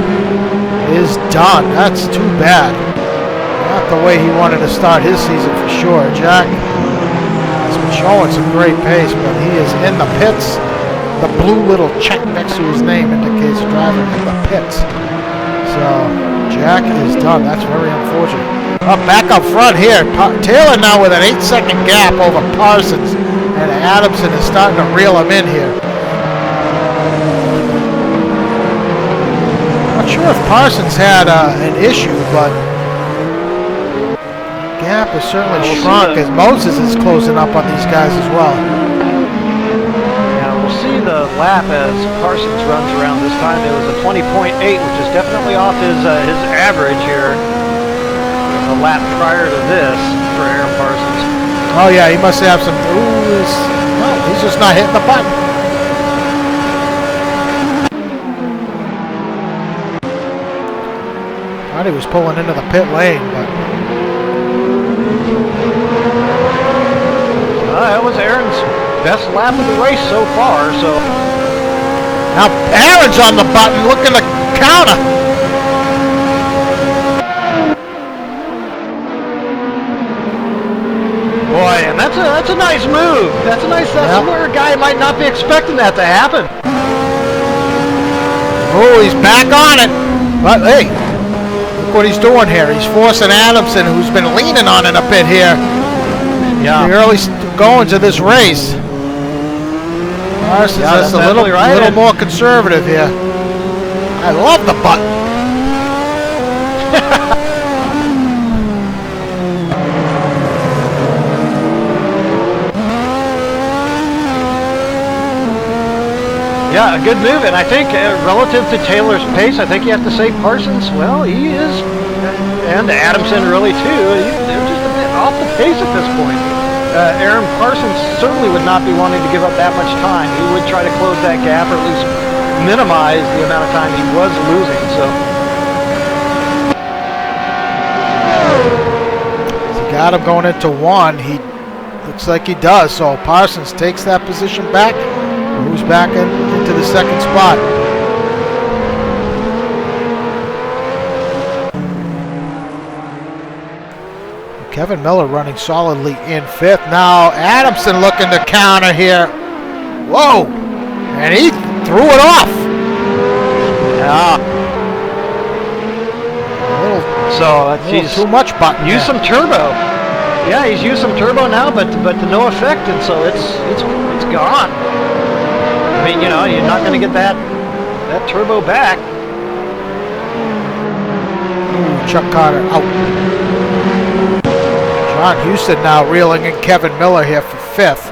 is done. That's too bad. Not the way he wanted to start his season for sure. Jack has been showing some great pace, but he is in the pits. The blue little check next to his name indicates driver in the pits. So Jack is done. That's very unfortunate. Back up front here. Taylor now with an 8-second gap over Parsons, and Adamson is starting to reel him in here. Not sure if Parsons had an issue, but the gap has certainly shrunk as Moses is closing up on these guys as well. Yeah, we'll see the lap as Parsons runs around. This time it was a 20.8, which is definitely off his average here. The lap prior to this for Aaron Parsons. Oh yeah, he must have some. He's just not hitting the button. Thought he was pulling into the pit lane, but that was Aaron's best lap of the race so far. So now Aaron's on the button looking to counter. Boy, and that's a nice move. That's where a guy might not be expecting that to happen. Oh, he's back on it. But hey, look what he's doing here. He's forcing Adamson, who's been leaning on it a bit here. Yeah. The early going to this race. Parsons is a little more conservative here. I love the button. Yeah, a good move, and I think relative to Taylor's pace, I think you have to say Parsons, well, he is, and Adamson really too, they're just a bit off the pace at this point. Aaron Parsons certainly would not be wanting to give up that much time. He would try to close that gap, or at least minimize the amount of time he was losing, so. He got him going into 1. He looks like he does, so Parsons takes that position back. Moves back into the second spot. Kevin Miller running solidly in 5th. Now Adamson looking to counter here. Whoa! And he threw it off. Yeah. A little too much button. Use some turbo. Yeah, he's used some turbo now, but to no effect, and so it's gone. I mean, you know, you're not going to get that turbo back. Ooh, Chuck Carter out. John Houston now reeling in Kevin Miller here for 5th.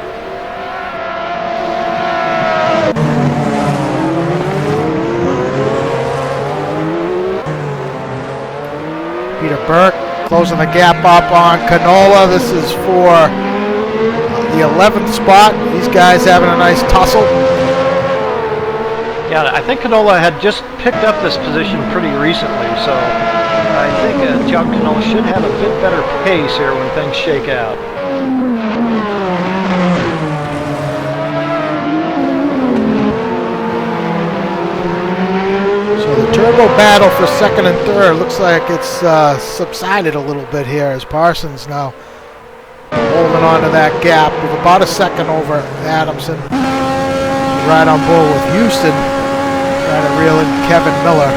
Peter Burke closing the gap up on Canola. This is for the 11th spot. These guys having a nice tussle. Yeah, I think Canola had just picked up this position pretty recently, so I think Thiago Canola should have a bit better pace here when things shake out. So the turbo battle for second and third looks like it's subsided a little bit here as Parsons now holding on to that gap with about a second over Adamson. Right on board with Houston, trying to reel in Kevin Miller.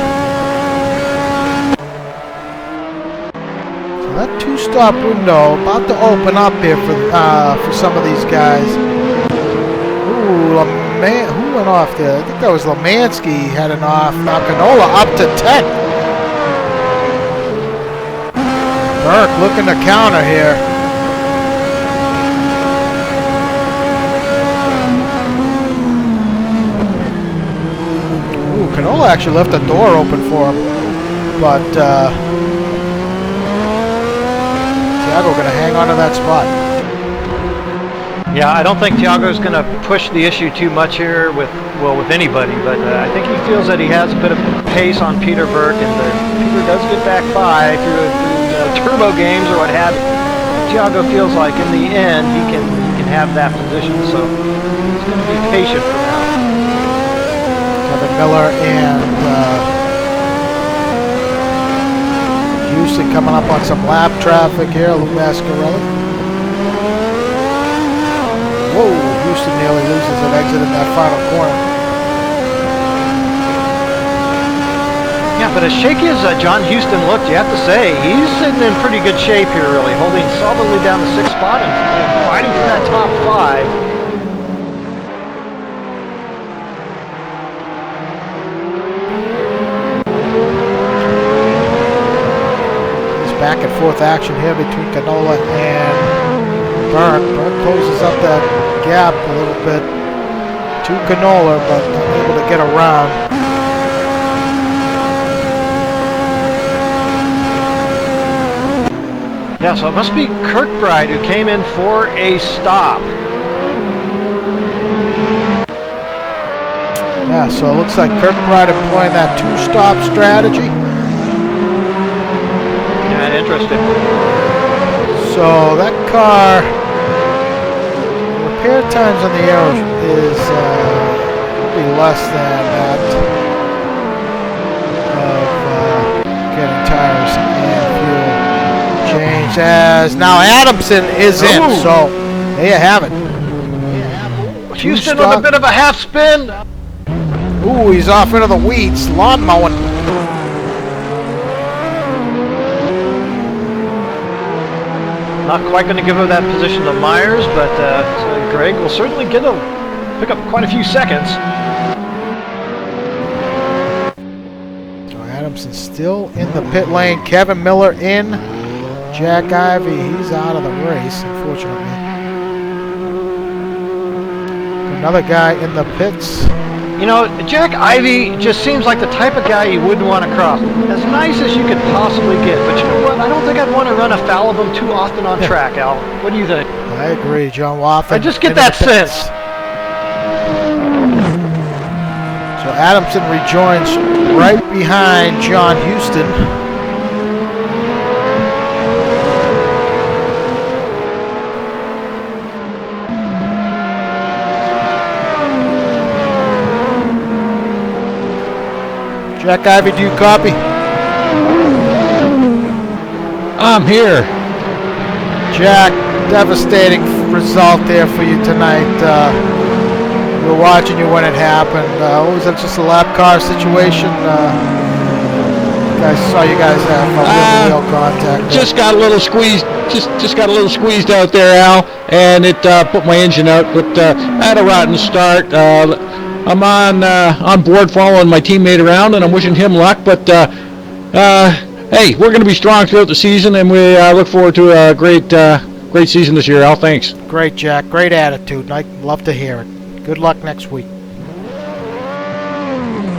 So that two-stop window about to open up here for some of these guys. Ooh, who went off there? I think that was Lemansky heading off. Now Canola up to 10. Burke looking to counter here. Canola actually left the door open for him, but Thiago going to hang on to that spot. Yeah, I don't think Thiago's going to push the issue too much here with anybody, but I think he feels that he has a bit of pace on Peter Burke, and Peter does get back by through turbo games or what have you. Thiago feels like in the end he can have that position, so he's going to be patient for now. Kevin Miller and Houston coming up on some lap traffic here. Lou Mascarelli. Whoa, Houston nearly loses an exit in that final corner. Yeah, but as shaky as John Houston looked, you have to say, he's sitting in pretty good shape here, really, holding solidly down the 6th spot and fighting for that top 5. Back and forth action here between Canola and Burke. Burke closes up that gap a little bit to Canola, but unable to get around. Yeah, so it must be Kirkbride who came in for a stop. Yeah, so it looks like Kirkbride employing that two-stop strategy. Interesting. So that car, repair times on the Arrow is be less than that of getting tires and fuel changed. As now Adamson is in, so there you have it. Houston on a bit of a half spin. Ooh, he's off into the weeds, lawn mowing. Not quite going to give up that position to Myers, but so Greg will certainly pick up quite a few seconds. So Adamson still in the pit lane. Kevin Miller in. Jack Ivey, he's out of the race, unfortunately. Another guy in the pits. You know, Jack Ivey just seems like the type of guy you wouldn't want to cross. As nice as you could possibly get, but you know what? I don't think I'd want to run afoul of him too often on track, Al. What do you think? I agree, John Wathen. I just get that sense. So Adamson rejoins right behind John Houston. Jack Ivey, do you copy? I'm here. Jack, devastating result there for you tonight. We were watching you when it happened. Was it just a lap car situation? I saw you guys have wheel contact. Just got a little squeezed. Just got a little squeezed out there, Al, and it put my engine out. But I had a rotten start. I'm on board following my teammate around, and I'm wishing him luck. But hey, we're going to be strong throughout the season, and we look forward to a great season this year, Al. Thanks. Great, Jack. Great attitude. I'd love to hear it. Good luck next week.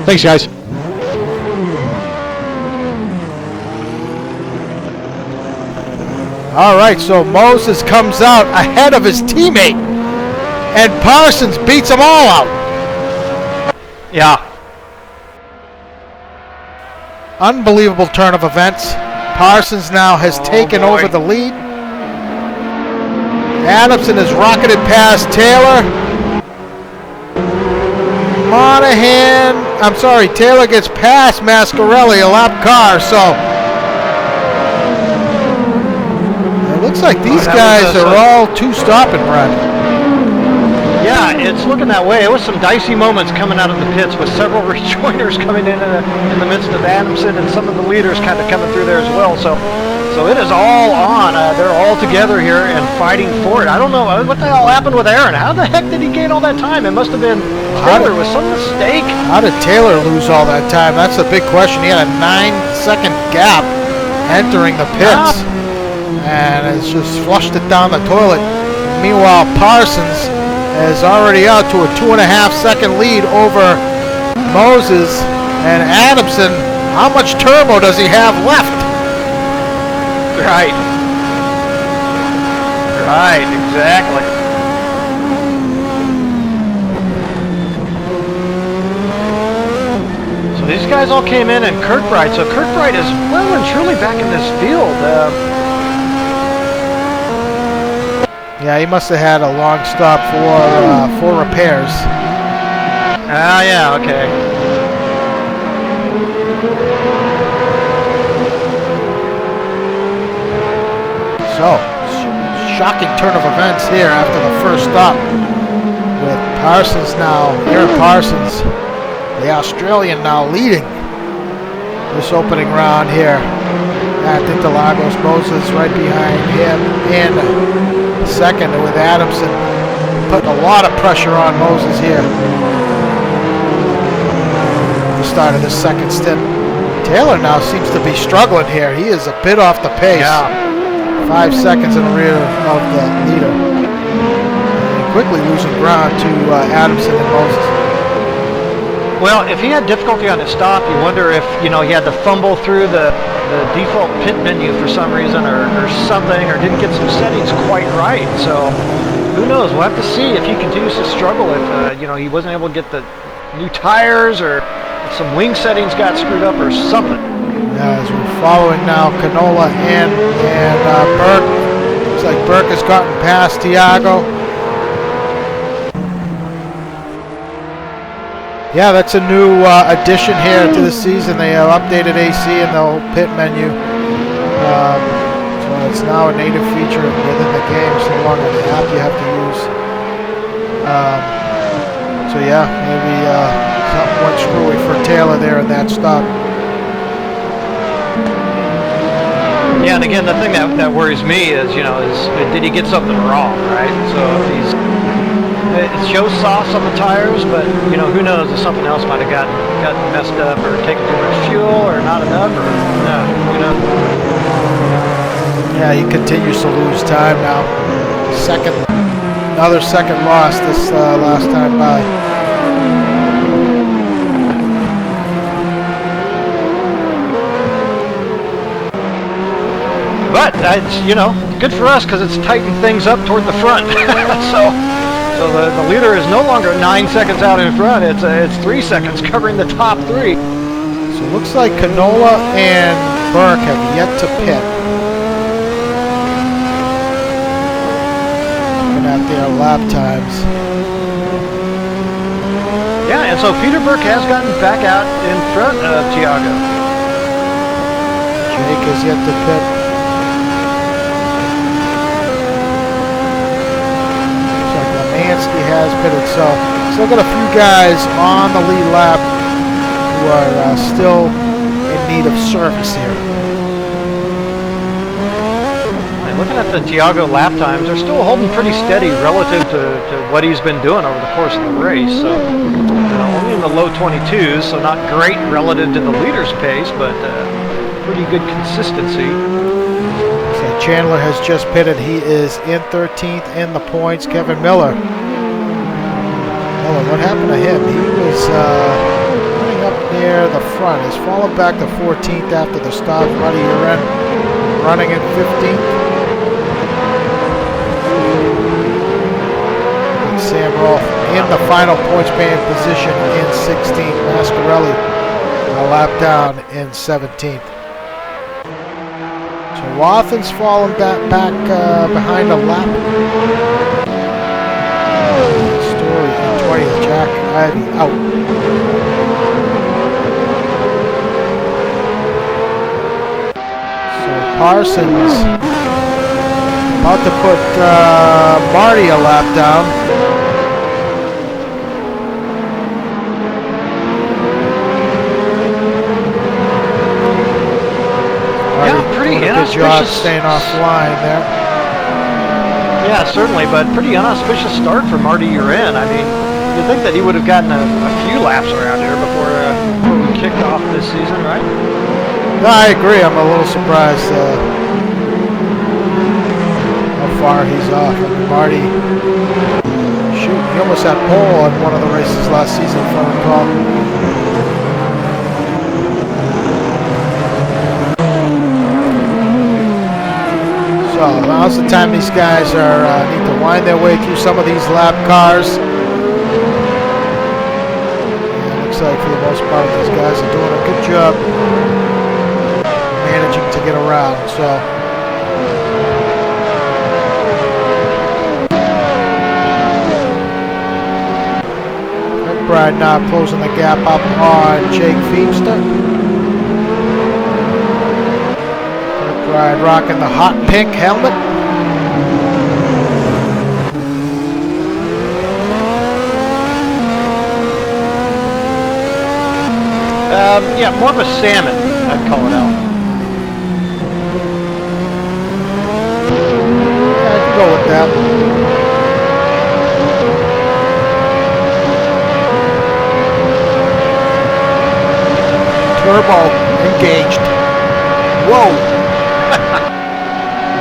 Thanks, guys. All right, so Moses comes out ahead of his teammate, and Parsons beats them all out. Yeah, Unbelievable turn of events. Parsons now has taken over the lead. Adamson is rocketed past Taylor. Taylor gets past Mascarelli, a lap car, so it looks like these guys are all two-stopping, Brad. Yeah, it's looking that way. It was some dicey moments coming out of the pits with several rejoiners coming in the midst of Adamson and some of the leaders kind of coming through there as well. So it is all on. They're all together here and fighting for it. I don't know what the hell happened with Aaron. How the heck did he gain all that time? It must have been Taylor with some mistake. How did Taylor lose all that time? That's a big question. He had a 9-second gap entering the pits, and it's just flushed it down the toilet. Meanwhile, Parsons is already out to a 2.5-second lead over Moses. And Adamson, how much turbo does he have left? Right, exactly. So these guys all came in, and Kirkbride. So Kirkbride is well and truly back in this field. Yeah, he must have had a long stop for repairs. Yeah, okay. So, shocking turn of events here after the first stop with Aaron Parsons, the Australian, now leading this opening round here at Interlagos. Moses right behind him in second with Adamson putting a lot of pressure on Moses here at the start of the second stint. Taylor now seems to be struggling here. He is a bit off the pace. Yeah. 5 seconds in the rear of the leader. And quickly losing ground to Adamson and Moses. Well, if he had difficulty on his stop, you wonder if, he had to fumble through the default pit menu for some reason or something, or didn't get some settings quite right. So who knows? We'll have to see if he continues to struggle, if, he wasn't able to get the new tires, or if some wing settings got screwed up or something. As we're following now Canola and Burke. Looks like Burke has gotten past Tiago. Yeah, that's a new addition here to the season. They have updated AC in the whole pit menu. So it's now a native feature within the game. It's no longer the app you have to use. So yeah, maybe something went screwy for Taylor there in that stop. Yeah, and again, the thing that worries me is, did he get something wrong, right? So if it shows sauce on the tires, but, who knows if something else might have gotten messed up, or taken too much fuel, or not enough, or Yeah, he continues to lose time now. Another second loss this last time by. But it's good for us because it's tightened things up toward the front. so the leader is no longer 9 seconds out in front. It's 3 seconds covering the top three. So it looks like Canola and Burke have yet to pit. Looking at their lap times. Yeah, and so Peter Burke has gotten back out in front of Tiago. Jake has yet to pit. Mansky has pitted, so still got a few guys on the lead lap who are still in need of service here. And looking at the Tiago lap times, they're still holding pretty steady relative to what he's been doing over the course of the race. So only in the low 22s, so not great relative to the leader's pace, but pretty good consistency. Chandler has just pitted. He is in 13th in the points. Kevin Miller. What happened to him? He was running up near the front. He's fallen back to 14th after the stop. Ruddy Uren running in 15th. And Sam Rolfe in the final points paying position in 16th. Mascarelli a lap down in 17th. So Wathen's fallen back behind a lap. Story in 20th, Jack Ivy out. So Parsons about to put Marty a lap down. Good job staying offline there. Yeah, certainly, but pretty inauspicious start for Marty Urin. I mean, you'd think that he would have gotten a few laps around here before we kicked off this season, right? No, I agree. I'm a little surprised how far he's off. I mean, Marty, shoot, he almost had pole on one of the races last season, if I recall. So now's the time these guys need to wind their way through some of these lap cars. Yeah, looks like for the most part these guys are doing a good job managing to get around. So McBride now closing the gap up on Jake Feemster. Rocking the hot pink helmet. Yeah, more of a salmon, I'd call it out. Yeah, I can go with that. Turbo engaged. Whoa!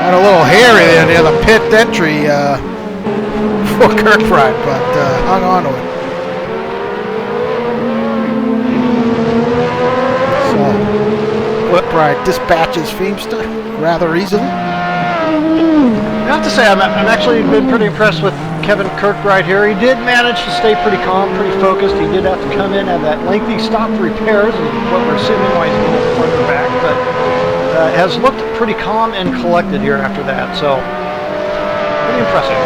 Got a little hairy there near the pit entry for Kirkbride, but hung on to it. So, Kirkbride dispatches Feemster rather easily. I have to say, I'm actually been pretty impressed with Kevin Kirkbride here. He did manage to stay pretty calm, pretty focused. He did have to come in, have that lengthy stop for repairs, and what we're assuming why he's a little further back, but has looked pretty calm and collected here after that, so pretty impressive.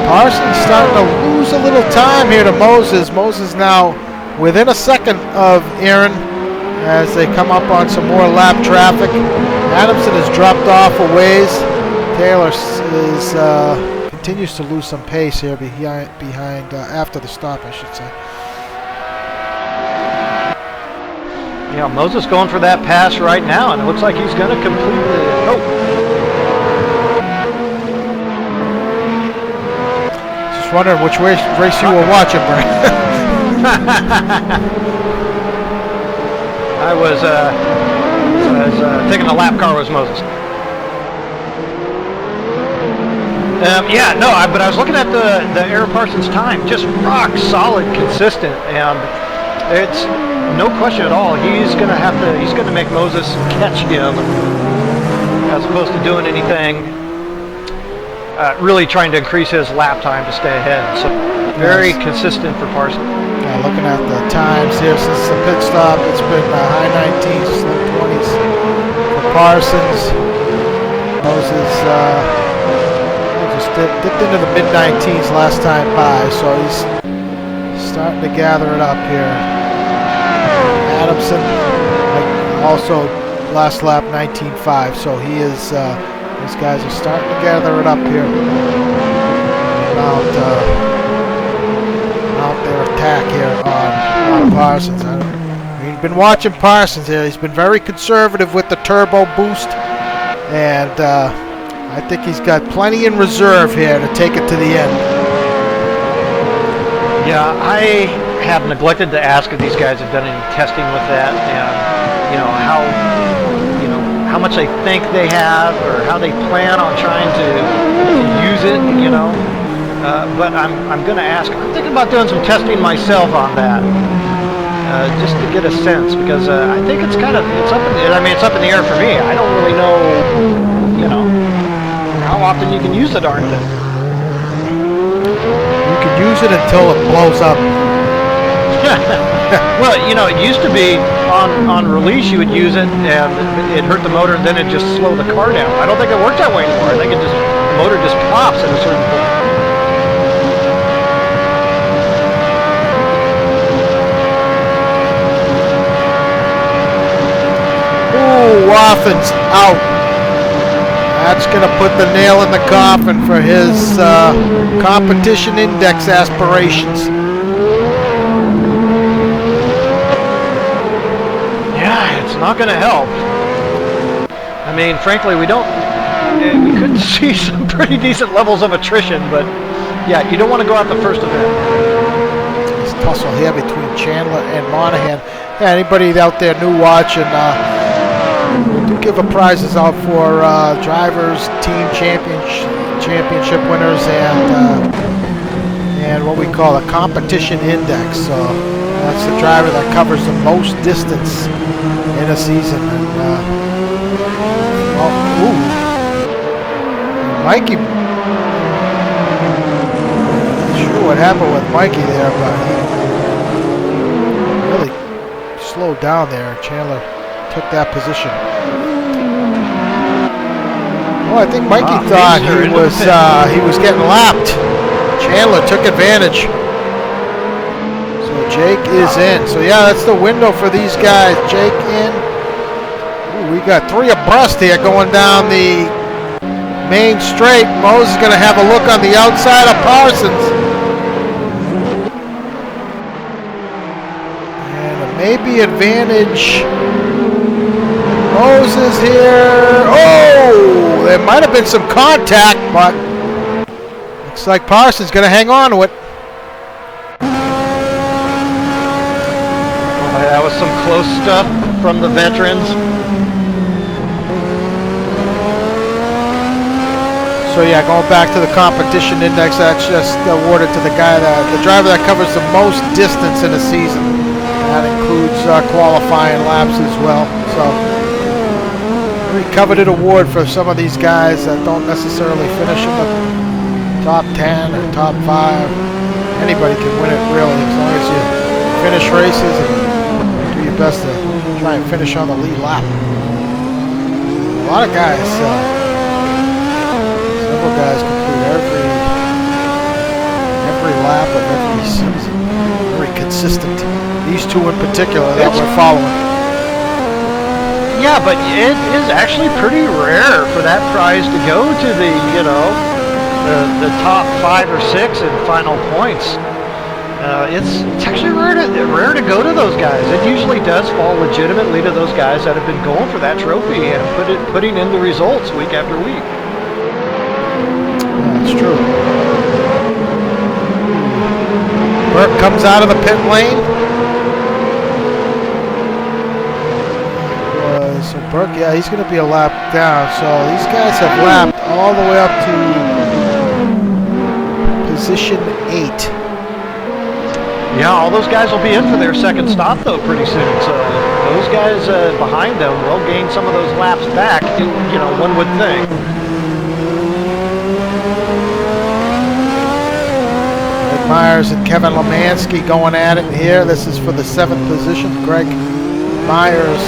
Parsons starting to lose a little time here to Moses. Moses now within a second of Aaron as they come up on some more lap traffic. Adamson has dropped off a ways. Taylor continues to lose some pace here behind after the stop, I should say. Yeah, Moses going for that pass right now, and it looks like he's going to complete the... Oh. Just wondering which race you were watching, Brian. I was thinking the lap car was Moses. Yeah, no, but I was looking at the Aaron Parsons time, just rock solid, consistent, and it's no question at all. He's going to make Moses catch him as opposed to doing anything, really trying to increase his lap time to stay ahead. So very consistent for Parsons. Yeah, looking at the times here since the pit stop, it's been high 19s, low 20s for Parsons. Moses just dipped into the mid-19s last time by, so he's starting to gather it up here. Adamson also last lap 19.5, so he is. These guys are starting to gather it up here. Mount their attack here on Parsons. We've been watching Parsons here. He's been very conservative with the turbo boost, and I think he's got plenty in reserve here to take it to the end. Yeah, I have neglected to ask if these guys have done any testing with that, and how much they think they have, or how they plan on trying to use it. But I'm going to ask. I'm thinking about doing some testing myself on that, just to get a sense, because I think it's up in the air for me. I don't really know, how often you can use the darn thing. use it until it blows up. Well, you know, it used to be on release you would use it and it hurt the motor, and then it just slow the car down. I don't think it worked that way anymore. I think the motor just pops at a certain point. Ooh, Woffin's out. That's going to put the nail in the coffin for his competition index aspirations. Yeah, it's not going to help. I mean, frankly, we couldn't see some pretty decent levels of attrition, but yeah, you don't want to go out the first event. This tussle here between Chandler and Monahan. Yeah, anybody out there new watching, we do give prizes out for drivers, team championship winners, and what we call a competition index. So that's the driver that covers the most distance in a season. And, Mikey. Not sure what happened with Mikey there, but he really slowed down there. Chandler took that position. Well, I think Mikey thought he was getting lapped. Chandler took advantage. So Jake is in. So yeah, that's the window for these guys. Jake in. Ooh, we got three abreast here going down the main straight. Mose is going to have a look on the outside of Parsons. And a maybe advantage. Moses here. Oh, there might have been some contact, but looks like Parsons going to hang on to it. That was some close stuff from the veterans. So yeah, going back to the competition index, that's just awarded to the driver that covers the most distance in a season. That includes qualifying laps as well. So very coveted award for some of these guys that don't necessarily finish in the top 10 or top 5. Anybody can win it really, as long as you finish races and do your best to try and finish on the lead lap. A lot of guys. Several guys complete every lap of every season. Very consistent. These two in particular that we're following. Yeah, but it is actually pretty rare for that prize to go to the, the top 5 or 6 in final points. It's actually rare to go to those guys. It usually does fall legitimately to those guys that have been going for that trophy and putting in the results week after week. That's true. Burke comes out of the pit lane. So Burke, yeah, he's going to be a lap down. So these guys have lapped all the way up to position 8. Yeah, all those guys will be in for their second stop though pretty soon. So those guys behind them will gain some of those laps back. One would think. Myers and Kevin Lemansky going at it here. This is for the 7th position. Greg Myers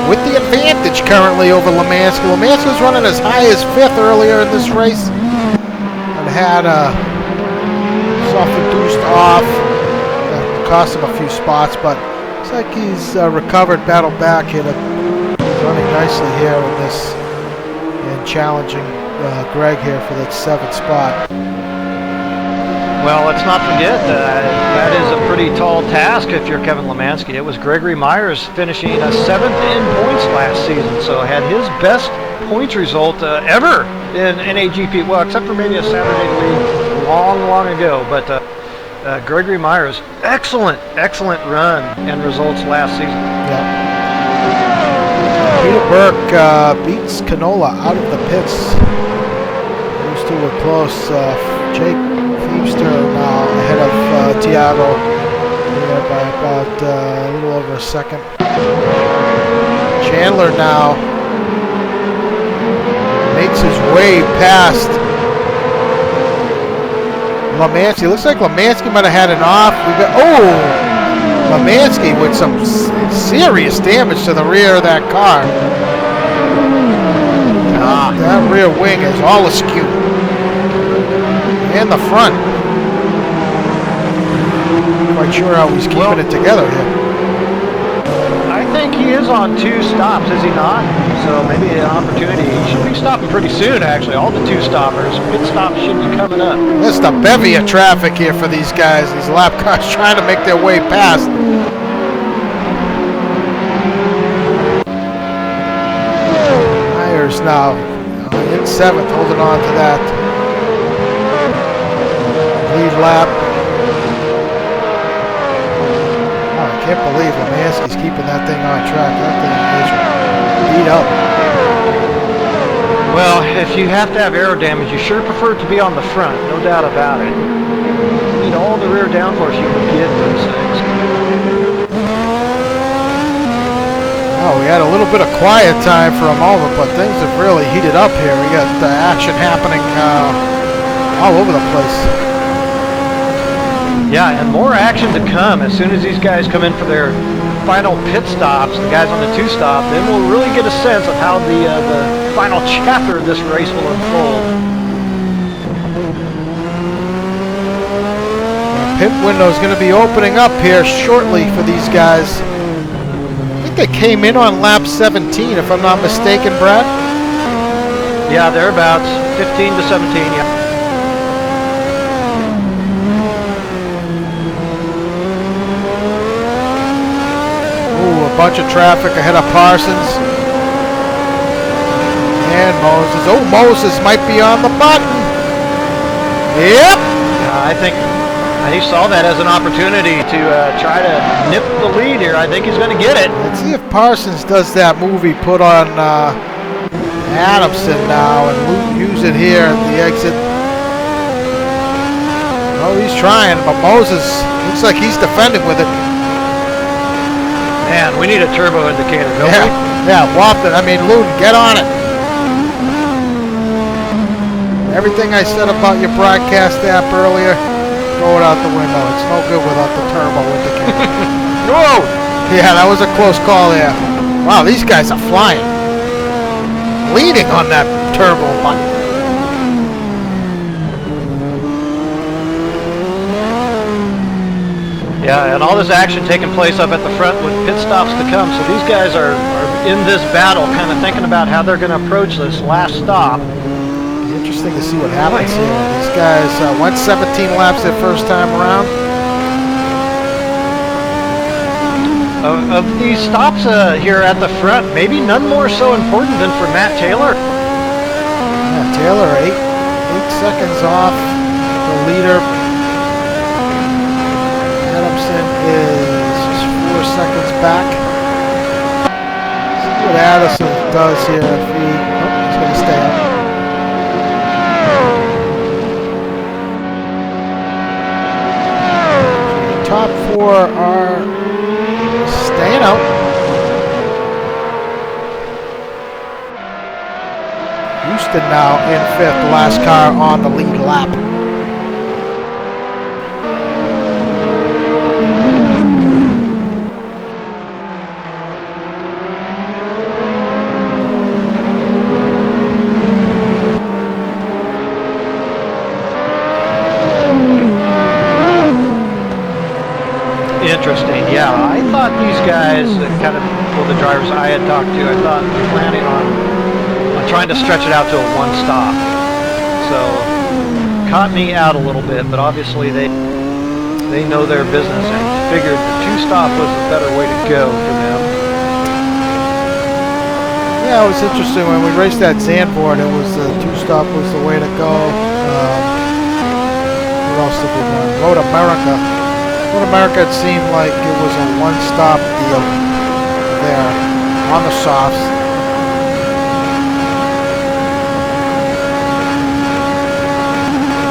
with the advantage currently over Lemansky. Lemansky was running as high as 5th earlier in this race and had self-induced off. That cost him a few spots, but looks like he's recovered, battled back here. He's running nicely here in this and challenging Greg here for that 7th spot. Well, let's not forget that is a pretty tall task if you're Kevin Lemansky. It was Gregory Myers finishing a 7th in points last season, so had his best points result ever in NAGP. Well, except for maybe a Saturday league long ago. But Gregory Myers, excellent run and results last season. Yeah. Peter Burke beats Canola out of the pits. Those two were close. Jake Feebster now ahead of Tiago by about a little over a second. Chandler now makes his way past Lemansky. Looks like Lemansky might have had an off. We got Lemansky with some serious damage to the rear of that car. That rear wing is all askew. And the front. Not quite sure how he's keeping it together here. I think he is on 2 stops, is he not? So maybe an opportunity. He should be stopping pretty soon, actually. All the 2-stoppers. Pit stops should be coming up. Just a bevy of traffic here for these guys. These lap cars trying to make their way past. Myers now in 7th, holding on to that lead lap. I can't believe Lemansky's keeping that thing on track. That thing is beat up. Well, if you have to have aero damage, you sure prefer it to be on the front, no doubt about it. You need all the rear downforce you can get those things. Oh, we had a little bit of quiet time for a moment, but things have really heated up here. We got action happening all over the place. Yeah, and more action to come as soon as these guys come in for their final pit stops, the guys on the 2-stop, then we'll really get a sense of how the final chapter of this race will unfold. The pit window is going to be opening up here shortly for these guys. I think they came in on lap 17, if I'm not mistaken, Brad. Yeah, thereabouts, 15 to 17, yeah. Bunch of traffic ahead of Parsons and Moses. Oh, Moses might be on the button. Yep. I think he saw that as an opportunity to try to nip the lead here. I think he's going to get it. Let's see if Parsons does that movie put on Adamson now and use it here at the exit. Oh, he's trying, but Moses looks like he's defending with it. Man, we need a turbo indicator, don't we? Yeah, Wafton. I mean, Luton, get on it. Everything I said about your broadcast app earlier, throw it out the window. It's no good without the turbo indicator. Whoa! Yeah, that was a close call there. Wow, these guys are flying. Leading on that turbo button. Yeah, and all this action taking place up at the front with pit stops to come. So these guys are in this battle, kind of thinking about how they're going to approach this last stop. Be interesting to see what happens here. These guys went 17 laps their first time around. Of these stops here at the front, maybe none more so important than for Matt Taylor. Yeah, Taylor 8 seconds off the leader. Adamson is 4 seconds back. See what Addison does here. If he's going to stay up. The top 4 are staying out. Houston now in 5th, the last car on the lead lap. Interesting, yeah. I thought these guys, kind of, well, the drivers I had talked to, I thought were planning on trying to stretch it out to a 1-stop. So, caught me out a little bit, but obviously they know their business and figured the 2-stop was the better way to go for them. Yeah, it was interesting when we raced that Zandvoort. It was the 2-stop was the way to go. What else did we run? Road America. Road America, it seemed like it was a 1-stop deal there on the softs.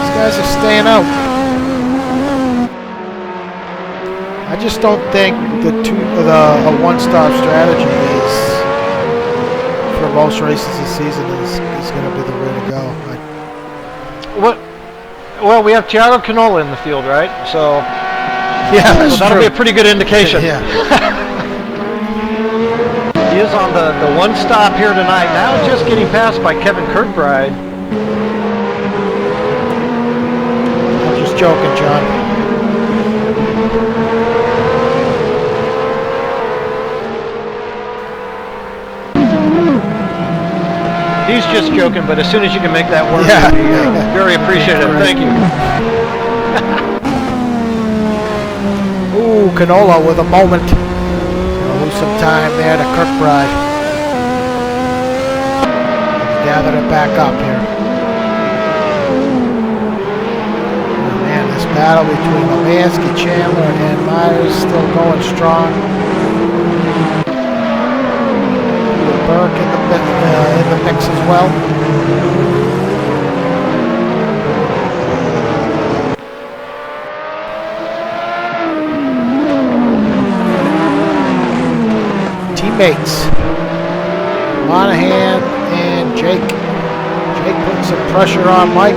These guys are staying out. I just don't think a 1-stop strategy is, for most races this season, is going to be the way to go. Well, we have Thiago Canola in the field, right? So, Yeah, that's so that'll true. be a pretty good indication. Yeah. He is on the one stop here tonight. Now just getting passed by Kevin Kirkbride. I'm just joking, John. He's just joking, but as soon as you can make that work, Yeah. it'd be, very appreciative. Thank you. Ooh, Canola with a moment. Gonna lose some time there to Kirkbride. Gather it back up here. Oh, man, this battle between Lemansky, Chandler, and Myers still going strong. Burke in the mix as well. Teammates, Monahan and Jake. Jake putting some pressure on Mike.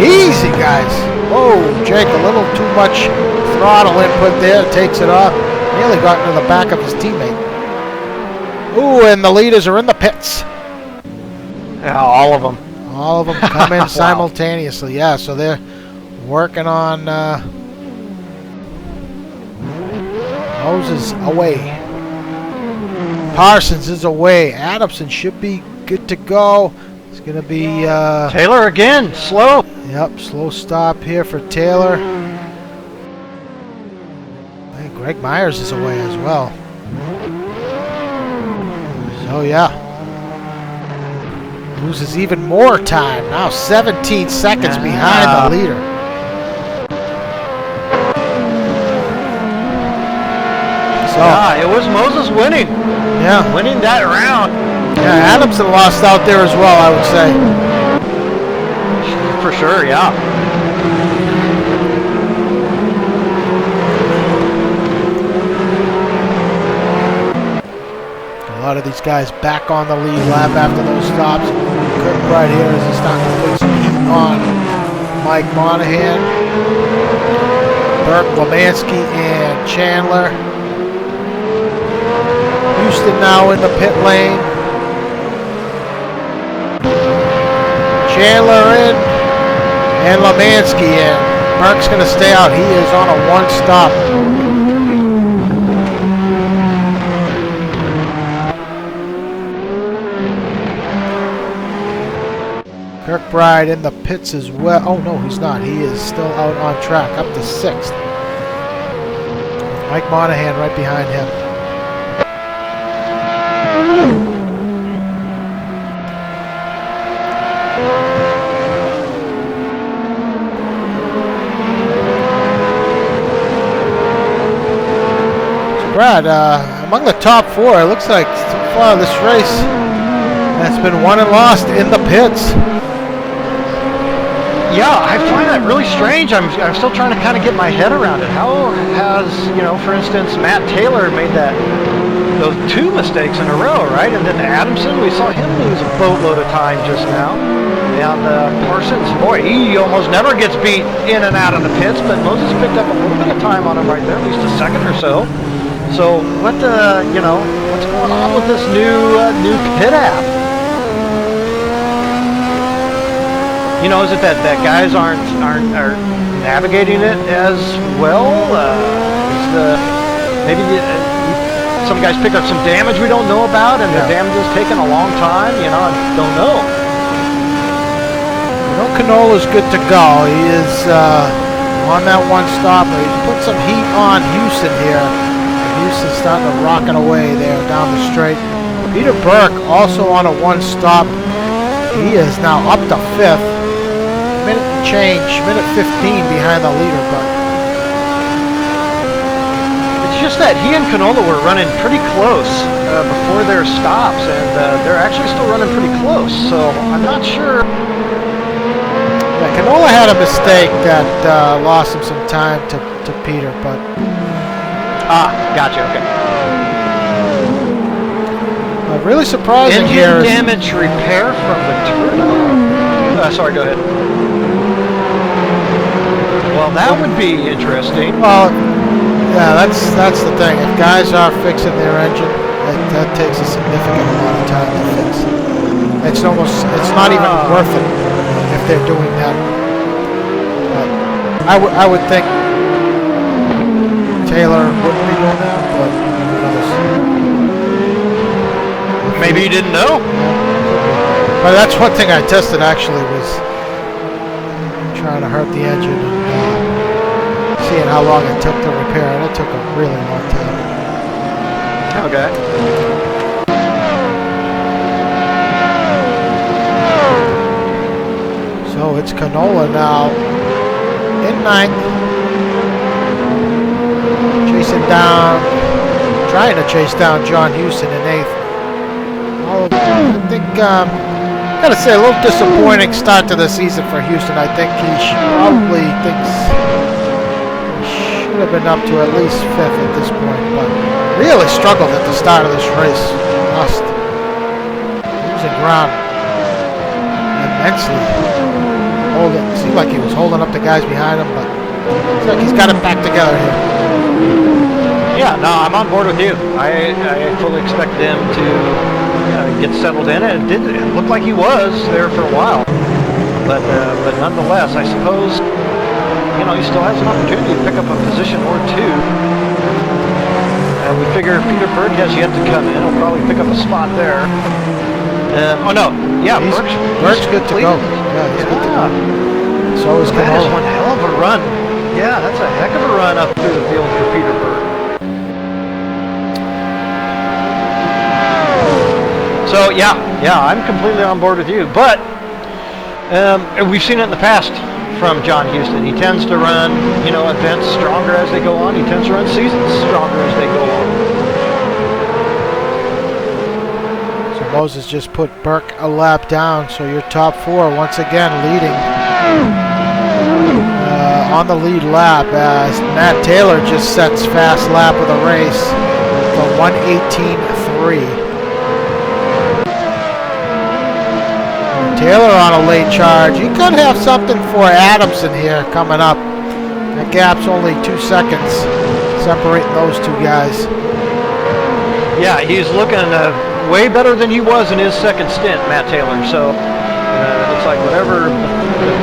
Easy, guys. Whoa, Jake, a little too much throttle input there. Takes it off. Nearly got into the back of his teammate. Ooh, and the leaders are in the pits. Yeah, all of them. All of them come in simultaneously. Yeah, so they're working on Moses away. Parsons is away. Adamson should be good to go. It's going to be... Taylor again, slow. Yep, slow stop here for Taylor. Hey, Greg Myers is away as well. Oh yeah. Loses even more time. Now 17 seconds behind the leader. So, Yeah, it was Moses winning. Yeah. Winning that round. Yeah, Adamson lost out there as well, I would say. For sure, yeah. A lot of these guys back on the lead lap after those stops. Kirkbride here as he's starting to put some heat on Mike Monahan, Burke, Lemansky, and Chandler. Houston now in the pit lane. Chandler in, and Lemansky in. Burke's going to stay out. He is on a one-stop. Kirkbride in the pits as well. Oh, no, he's not. He is still out on track, up to 6th. Mike Monahan right behind him. So Brad, among the top 4, it looks like so far this race has been won and lost in the pits. Yeah, I find that really strange. I'm still trying to kind of get my head around it. How has, for instance, Matt Taylor made those 2 mistakes in a row, right? And then Adamson, we saw him lose a boatload of time just now. And Parsons, boy, he almost never gets beat in and out of the pits, but Moses picked up a little bit of time on him right there, at least a second or so. So what, what's going on with this new pit app? Is it that guys aren't navigating it as well? Maybe some guys pick up some damage we don't know about, and the damage is taking a long time. I don't know. Canola's good to go. He is on that one stopper. He's put some heat on Houston here. Houston's starting to rock it away there down the straight. Peter Burke also on a one stop. He is now up to 5th. Minute and change, minute 15 behind the leader, but it's just that he and Canola were running pretty close before their stops, and they're actually still running pretty close, so I'm not sure. Yeah, Canola had a mistake that lost him some time to Peter, but Gotcha, okay. really surprising here is damage repair from the turbo. Sorry, go ahead. Well, that would be interesting. Well, yeah, that's the thing. If guys are fixing their engine, that takes a significant amount of time to fix. It's not even worth it if they're doing that. But I would think Taylor wouldn't be doing that, but who knows? Maybe you didn't know. But that's one thing I tested actually, was trying to hurt the engine and seeing how long it took to repair it. It took a really long time. Okay. So it's Canola now in ninth, trying to chase down John Houston in eighth. I think, gotta say, a little disappointing start to the season for Houston. I think he probably thinks he should have been up to at least fifth at this point, but really struggled at the start of this race. Lost, losing ground immensely. Seemed like he was holding up the guys behind him, but it's like he's got it back together here. Yeah, no, I'm on board with you. I fully expect them to get settled in. It looked like he was there for a while, but nonetheless, I suppose he still has an opportunity to pick up a position or two. We figure Peter Berg has yet to come in. He'll probably pick up a spot there. Berg's good to go. Yeah, he's good to go. So is That is Canola. one hell of a run. Yeah, that's a heck of a run up through the field for Peter Berg. So yeah, I'm completely on board with you. But we've seen it in the past from John Houston. He tends to run, events stronger as they go on. He tends to run seasons stronger as they go on. So Moses just put Burke a lap down. So your top four once again leading on the lead lap as Matt Taylor just sets fast lap of the race for 1:18.3. Taylor on a late charge. He could have something for Adamson here coming up. That gap's only 2 seconds separating those two guys. Yeah, he's looking way better than he was in his second stint, Matt Taylor. So it looks like whatever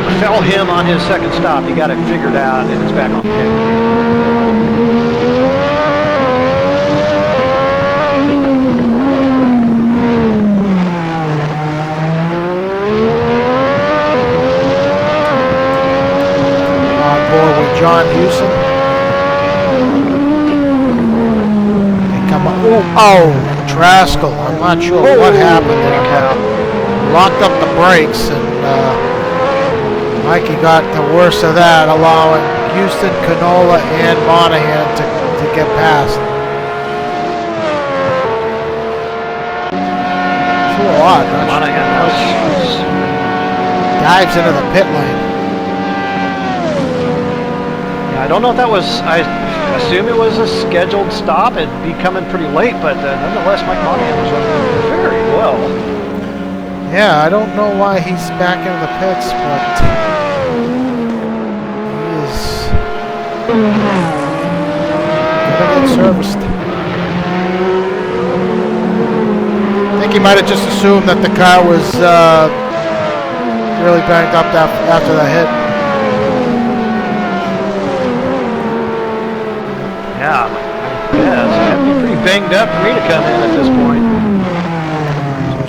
befell him on his second stop, he got it figured out and it's back on the pit. John Houston. They come up. Oh, Traskell. I'm not sure what happened there. Locked up the brakes, and Mikey got the worst of that, allowing Houston, Canola, and Monahan to get past. Too odd. Monahan dives into the pit lane. I don't know if that was, I assume it was a scheduled stop. It'd be coming pretty late, but nonetheless, Mike Monahan was running very well. Yeah, I don't know why he's back into the pits, but he is gonna get serviced. I think he might have just assumed that the car was really banged up after the hit. Yeah, it's going to be pretty banged up for me to come in at this point.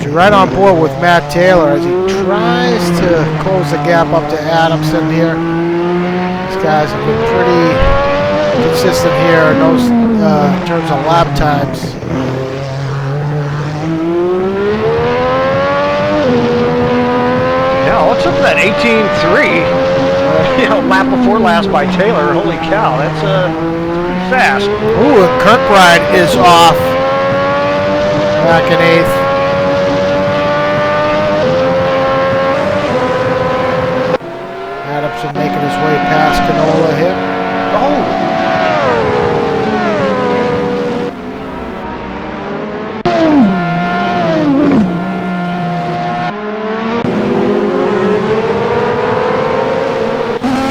So you're right on board with Matt Taylor as he tries to close the gap up to Adamson here. These guys have been pretty consistent here in terms of lap times. Yeah, what's up with that 18.3? Lap before last by Taylor. Holy cow, that's fast. Ooh, and Kirkbride is off. Back in 8th. Adamson making his way past Canola here.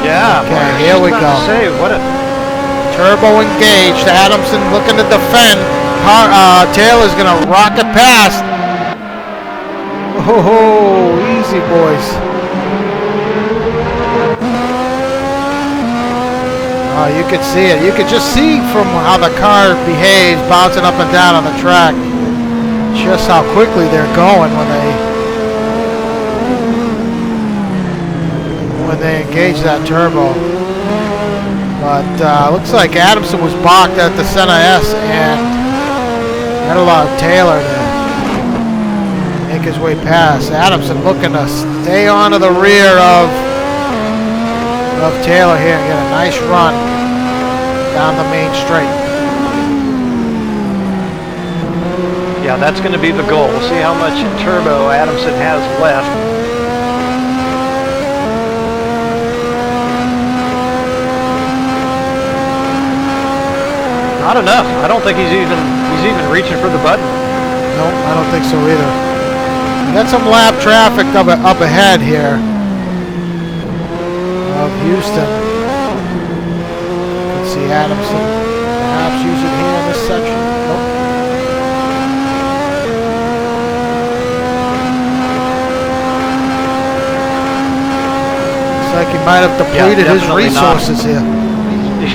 Yeah. Okay, here we say, what a... Turbo engaged. Adamson looking to defend. Taylor's going to rocket past. Oh, easy, boys. Oh, you could see it. You could just see from how the car behaves, bouncing up and down on the track, just how quickly they're going when they engage that turbo. But looks like Adamson was balked at the center S and that allowed Taylor to make his way past. Adamson looking to stay on to the rear of Taylor here and get a nice run down the main straight. Yeah, that's going to be the goal. We'll see how much turbo Adamson has left. Not enough. I don't think he's even reaching for the button. No, I don't think so either. We got some lap traffic up ahead here of Houston. You can see Adamson perhaps use it here in this section. Nope. Looks like he might have depleted his resources here.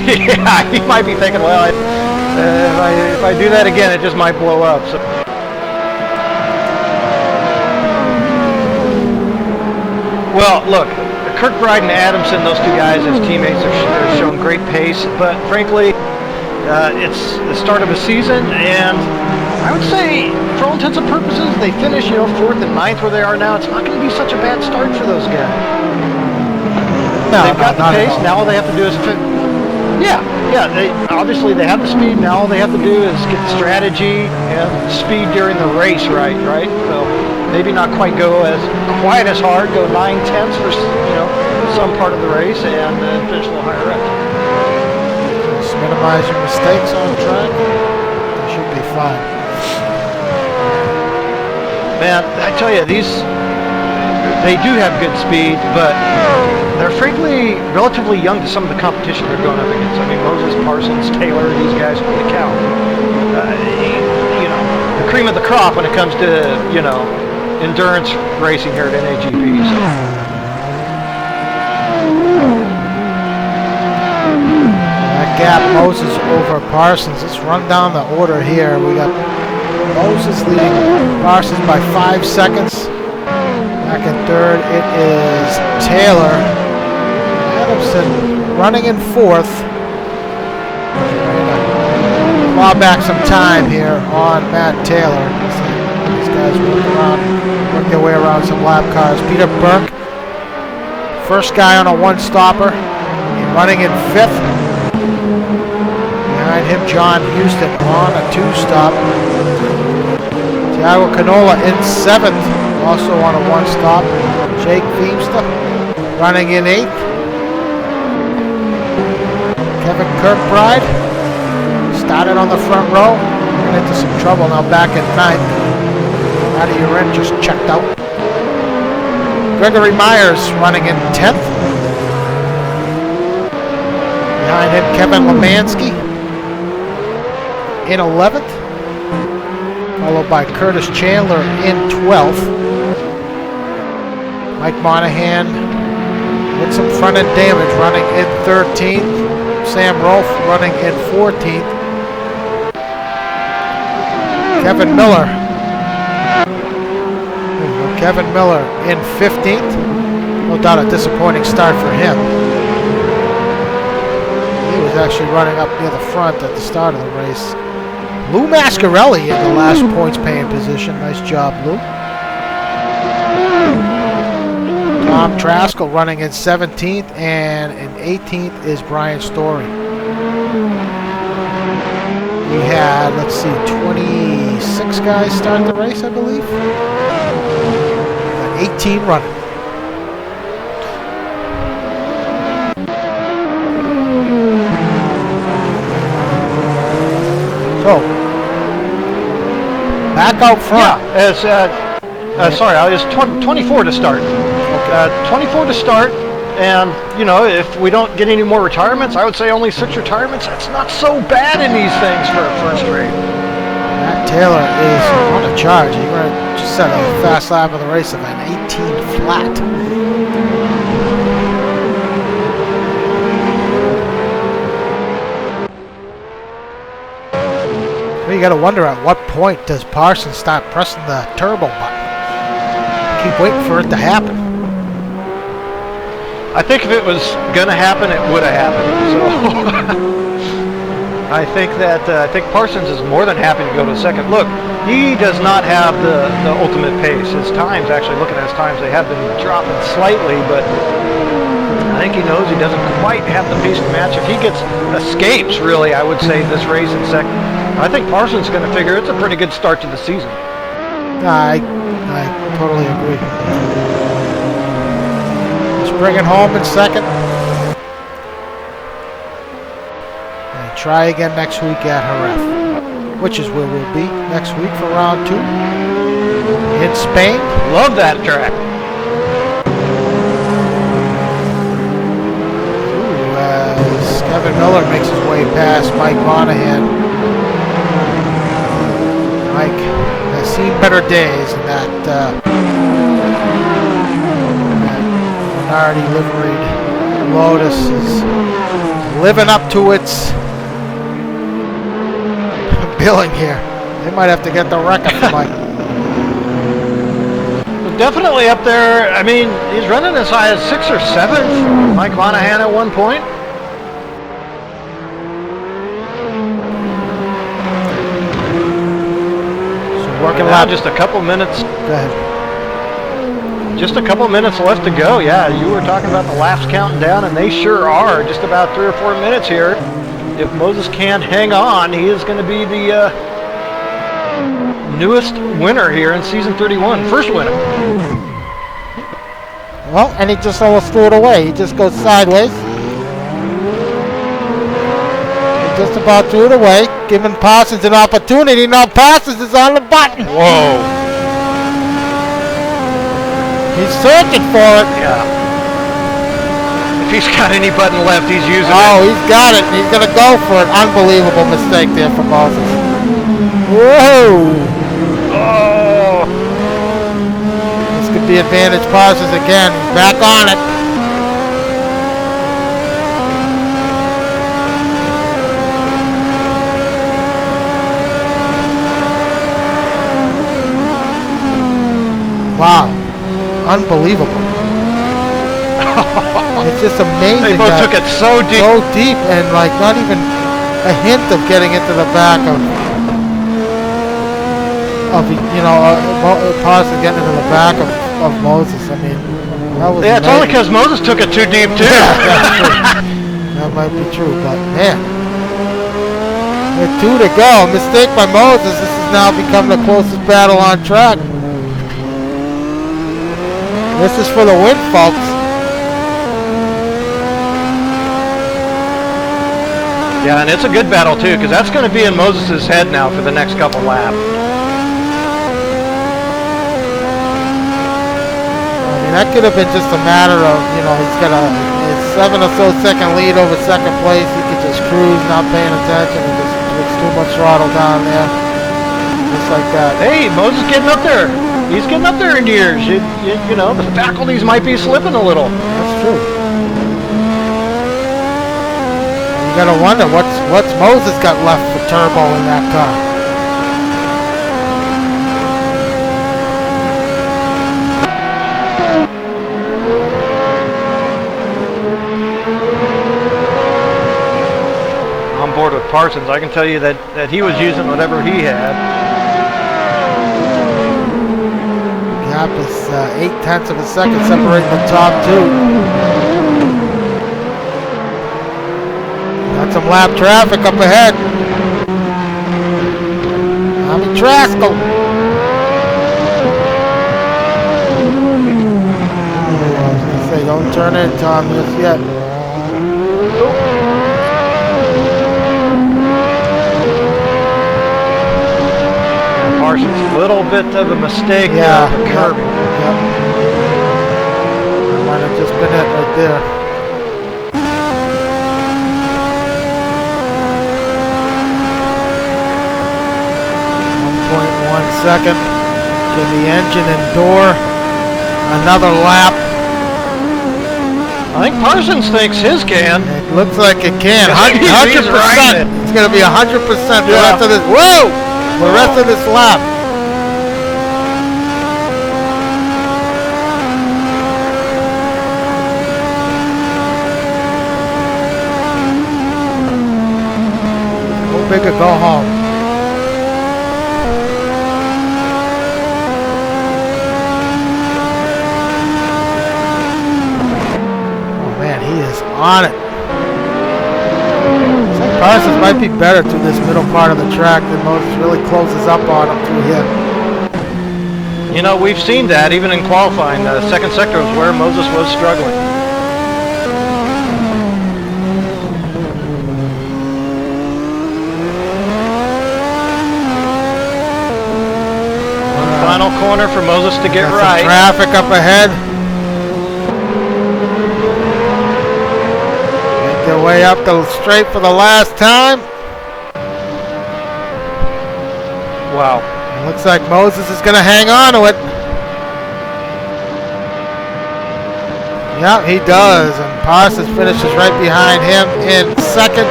Yeah, he might be thinking, well, if I do that again, it just might blow up. So. Well, look, Kirkbride and Adamson, those two guys as teammates, have shown great pace, but frankly, it's the start of a season, and I would say, for all intents and purposes, they finish, 4th and 9th where they are now. It's not going to be such a bad start for those guys. No, they've got the pace. Now all they have to do is obviously they have the speed. Now all they have to do is get the strategy and speed during the race right. So maybe not quite go quite as hard, go 9/10 for some part of the race, and finish a little higher up. Just minimize your mistakes on the track. You should be fine. Man, I tell you, they do have good speed, but they're frankly relatively young to some of the competition they're going up against. I mean, Moses, Parsons, Taylor, these guys, holy cow. The cream of the crop when it comes to, endurance racing here at NAGP. So. That gap, Moses over Parsons. Let's run down the order here. We got Moses leading Parsons by 5 seconds. Back in third, it is Taylor. Adamson running in 4th. Claw back some time here on Matt Taylor. These guys work their way around some lap cars. Peter Burke, first guy on a one-stopper, running in 5th. Behind him, John Houston on a 2-stop. Thiago Canola in 7th, also on a 1-stop. Jake Feemster running in 8th. Kevin Kirkbride started on the front row, ran into some trouble, now back in 9th. Out of your end, just checked out. Gregory Myers running in 10th. Behind him, Kevin Lemansky in 11th. Followed by Curtis Chandler in 12th. Mike Monahan with some front end damage running in 13th. Sam Rolfe running in 14th. Kevin Miller. Kevin Miller in 15th. No doubt a disappointing start for him. He was actually running up near the front at the start of the race. Lou Mascarelli in the last points paying position. Nice job, Lou. Tom Traskell running in 17th, and in 18th is Brian Story. We had, 26 guys start the race, I believe. And 18 running. So, back out front. Yeah, sorry, I was 24 to start. 24 to start. And, you know, if we don't get any more retirements, I would say only 6 retirements. That's not so bad in these things for a first rate. Matt Taylor is on a charge. He just set a fast lap of the race of an 18 flat. You got to wonder at what point does Parsons start pressing the turbo button? Keep waiting for it to happen. I think if it was going to happen, it would have happened. So I think Parsons is more than happy to go to second. Look, he does not have the ultimate pace. His times, actually looking at his times, they have been dropping slightly, but I think he knows he doesn't quite have the pace to match. If he escapes, really, I would say, this race in second, I think Parsons is going to figure it's a pretty good start to the season. I totally agree. Just bring it home in second. And try again next week at Jerez, which is where we'll be next week for round 2 in Spain. Love that track. Ooh, as Kevin Miller makes his way past Mike Monahan. Mike has seen better days, and that Minardi liveried Lotus is living up to its billing here. They might have to get the record for Mike. Definitely up there. I mean, he's running as high as 6th or 7th. Mike Monahan at one point. Working now lap. Just a couple minutes. Go ahead. Just a couple minutes left to go. Yeah, you were talking about the laps counting down, and they sure are. Just about 3 or 4 minutes here. If Moses can hang on, he is going to be the newest winner here in season 31. First winner. Well, and he just almost threw it away. He just goes sideways. Just about threw it away, giving Parsons an opportunity. Now Parsons is on the button. Whoa. He's searching for it. Yeah. If he's got any button left, he's using it. Oh, he's got it. He's going to go for it. Unbelievable mistake there from Moses. Whoa. Oh. This could be advantage Parsons again. Back on it. Wow, unbelievable. It's just amazing. They both took it so deep. And like not even a hint of getting into the back of Parsons getting into the back of Moses. I mean, that was yeah, it's only because Moses took it too deep too. Yeah, that's true. That might be true, but man, with 2 to go, mistake by Moses. This has now become the closest battle on track. This is for the win, folks. Yeah, and it's a good battle too, because that's going to be in Moses' head now for the next couple laps. I mean, that could have been just a matter of, he's got a 7 or so second lead over second place. He could just cruise, not paying attention, and just puts too much throttle down there. Just like that. Hey, Moses getting up there. He's getting up there in years. The faculties might be slipping a little. That's true. You gotta wonder what's Moses got left for turbo in that car. On board with Parsons, I can tell you that he was using whatever he had. Gap is 0.8 of a second separating the top 2. Got some lap traffic up ahead. Tommy Traskell. I was going to say, don't turn in, Tom, just yet. Parsons, a little bit of a mistake. Yeah. Curb. Yep. Might have just been it right there. 1.1 second. Can the engine endure another lap? I think Parsons thinks his can. It looks like it can. He's 100%. right. It's going to be 100% the rest of this. Whoa! The rest of this lap. Go big or go home. On it. So Parsons might be better through this middle part of the track than Moses really closes up on him through here. You know, we've seen that even in qualifying. The second sector was where Moses was struggling. One final corner for Moses to get right. Some traffic up ahead. Their way up the straight for the last time. Wow. It looks like Moses is going to hang on to it. Yeah, he does. And Parsons finishes right behind him in second.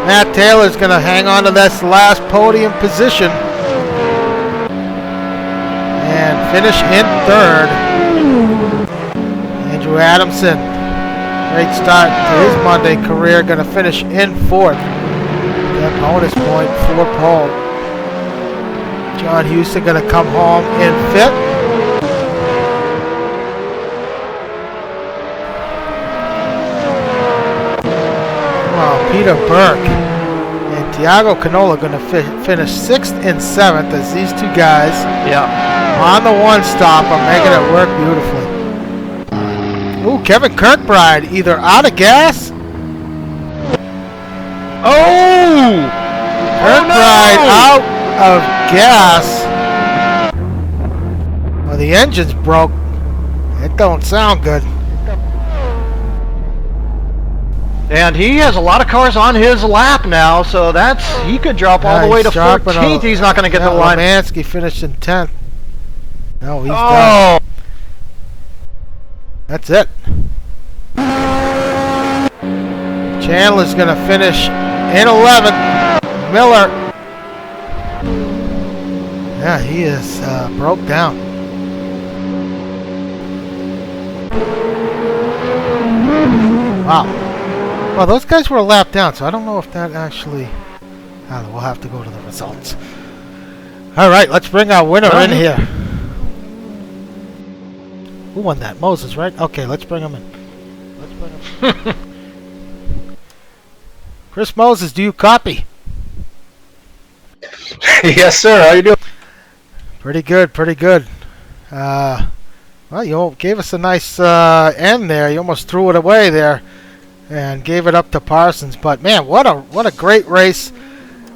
Matt Taylor's going to hang on to this last podium position. And finish in third. Andrew Adamson. Great start to his Monday career. Going to finish in fourth. That bonus point for Paul. John Houston going to come home in fifth. Well, Peter Burke and Tiago Canola going to finish sixth and seventh as these two guys on the one stop are making it work beautifully. Ooh, Kevin Kirkbride either out of gas. Oh! Kirkbride out of gas. Well, the engine's broke. It don't sound good. And he has a lot of cars on his lap now, so he could drop all the way to 14th. He's not going to get the line. Lemansky finished in 10th. No, he's done. That's it. Chandler's going to finish in 11th. Miller. Yeah, he is broke down. Wow. Well, those guys were a lap down, so I don't know if that actually... we'll have to go to the results. All right, let's bring our winner in here. Who won that? Moses, right? Okay, let's bring him in. Chris Moses, do you copy? Yes, sir. How you doing? Pretty good, pretty good. Well, you gave us a nice end there. You almost threw it away there and gave it up to Parsons. But man, what a great race.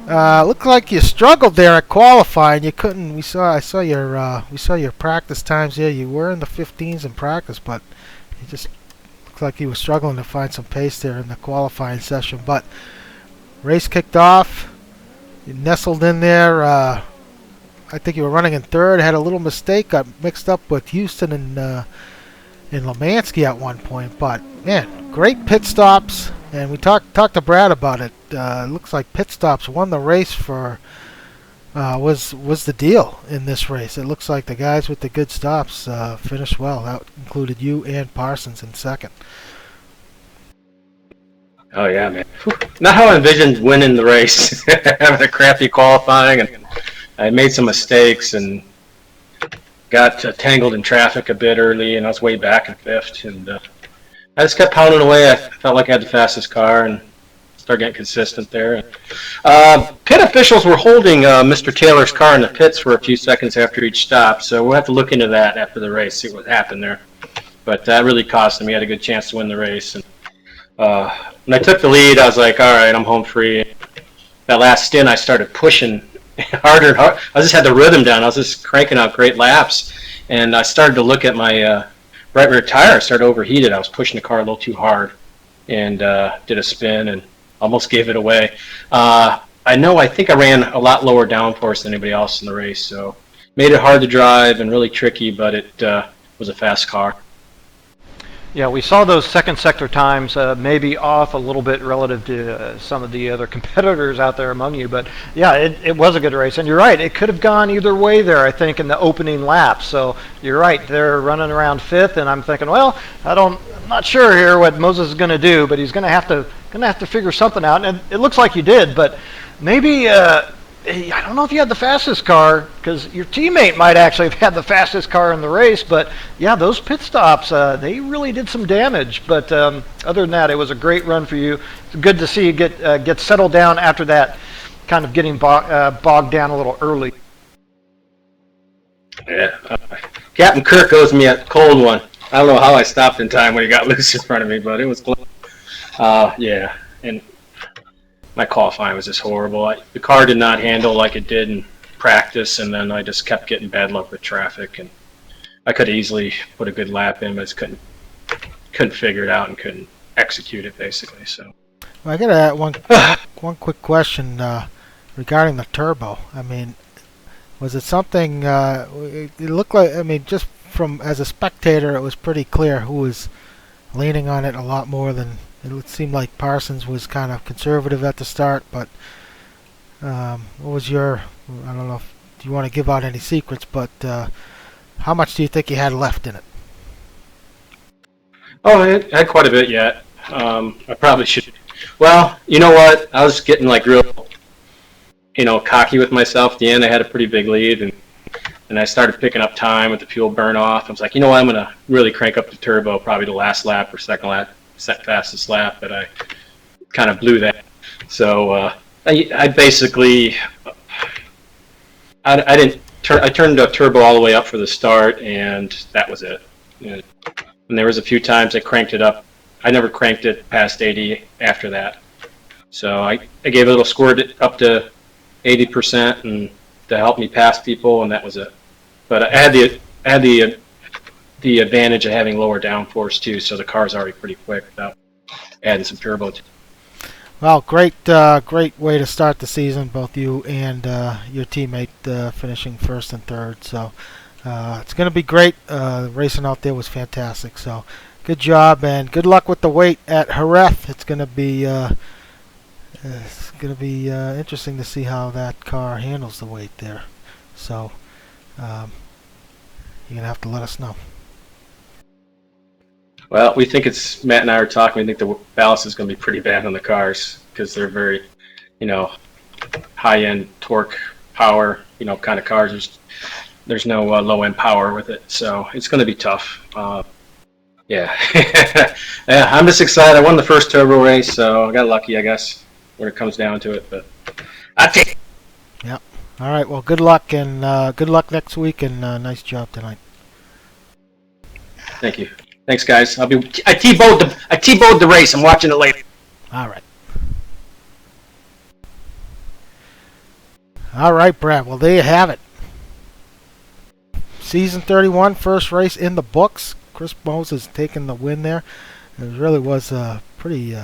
Looked like you struggled there at qualifying. You couldn't. We saw your practice times here. You were in the 15s in practice, but you just looked like you were struggling to find some pace there in the qualifying session. But race kicked off. You nestled in there. I think you were running in third. Had a little mistake. Got mixed up with Houston and Lemansky at one point. But man, great pit stops. And we talked to Brad about it. Looks like pit stops won the race for was the deal in this race. It looks like the guys with the good stops finished well. That included you and Parsons in second. Oh yeah, man. Not how I envisioned winning the race. Having a crappy qualifying, and I made some mistakes and got tangled in traffic a bit early, and I was way back in fifth. And I just kept pounding away. I felt like I had the fastest car and started getting consistent there. Pit officials were holding Mr. Taylor's car in the pits for a few seconds after each stop, so we'll have to look into that after the race, see what happened there. But that really cost him. He had a good chance to win the race. And when I took the lead, I was like, all right, I'm home free. That last stint, I started pushing harder and harder. I just had the rhythm down. I was just cranking out great laps. And I started to look at my right rear tire started overheated. I was pushing the car a little too hard and did a spin and almost gave it away. I think I ran a lot lower downforce than anybody else in the race, so made it hard to drive and really tricky, but it was a fast car. Yeah, we saw those second sector times maybe off a little bit relative to some of the other competitors out there among you, but yeah, it was a good race. And you're right, it could have gone either way there, I think, in the opening lap. So you're right, they're running around fifth, and I'm thinking, well, I'm not sure here what Moses is going to do, but he's going to have to figure something out. And it looks like he did, but maybe I don't know if you had the fastest car, because your teammate might actually have had the fastest car in the race, but yeah, those pit stops, they really did some damage. But other than that, it was a great run for you. It's good to see you get settled down after that kind of getting bogged down a little early. Yeah, Captain Kirk owes me a cold one. I don't know how I stopped in time when he got loose in front of me, but it was close. Yeah, and my qualifying was just horrible. The car did not handle like it did in practice, and then I just kept getting bad luck with traffic. And I could easily put a good lap in, but just couldn't figure it out and couldn't execute it basically. So Well, I got to add one quick question regarding the turbo. I mean, was it something? It looked like. I mean, just from as a spectator, it was pretty clear who was leaning on it a lot more than. It would seem like Parsons was kind of conservative at the start, but what was your? I don't know if you want to give out any secrets, but how much do you think you had left in it? Oh, I had quite a bit yet. I probably should. Well, you know what? I was getting like real, cocky with myself. At the end, I had a pretty big lead, and I started picking up time with the fuel burn off. I was like, you know what? I'm gonna really crank up the turbo, probably the last lap or second lap. Fastest lap, but I kind of blew that. So I basically I didn't turn. I turned the turbo all the way up for the start, and that was it. And there was a few times I cranked it up. I never cranked it past 80 after that. So I gave it a little squirt up to 80% and to help me pass people, and that was it. But I had the advantage of having lower downforce too, so the car's already pretty quick without adding some turbo. Well, great way to start the season, both you and your teammate finishing first and third. So it's going to be great. Racing out there was fantastic. So good job and good luck with the weight at Jerez. It's going to be interesting to see how that car handles the weight there. So you're going to have to let us know. Well, we think Matt and I are talking. We think the ballast is going to be pretty bad on the cars because they're very, high-end torque power, kind of cars. There's no low-end power with it, so it's going to be tough. Yeah, yeah. I'm just excited. I won the first turbo race, so I got lucky, I guess, when it comes down to it. But I take it. Yep. All right. Well, good luck and good luck next week, and nice job tonight. Thank you. Thanks, guys. I T-bowed the race. I'm watching it later. All right. All right, Brad. Well, there you have it. Season 31, first race in the books. Chris Moses taking the win there. It really was a pretty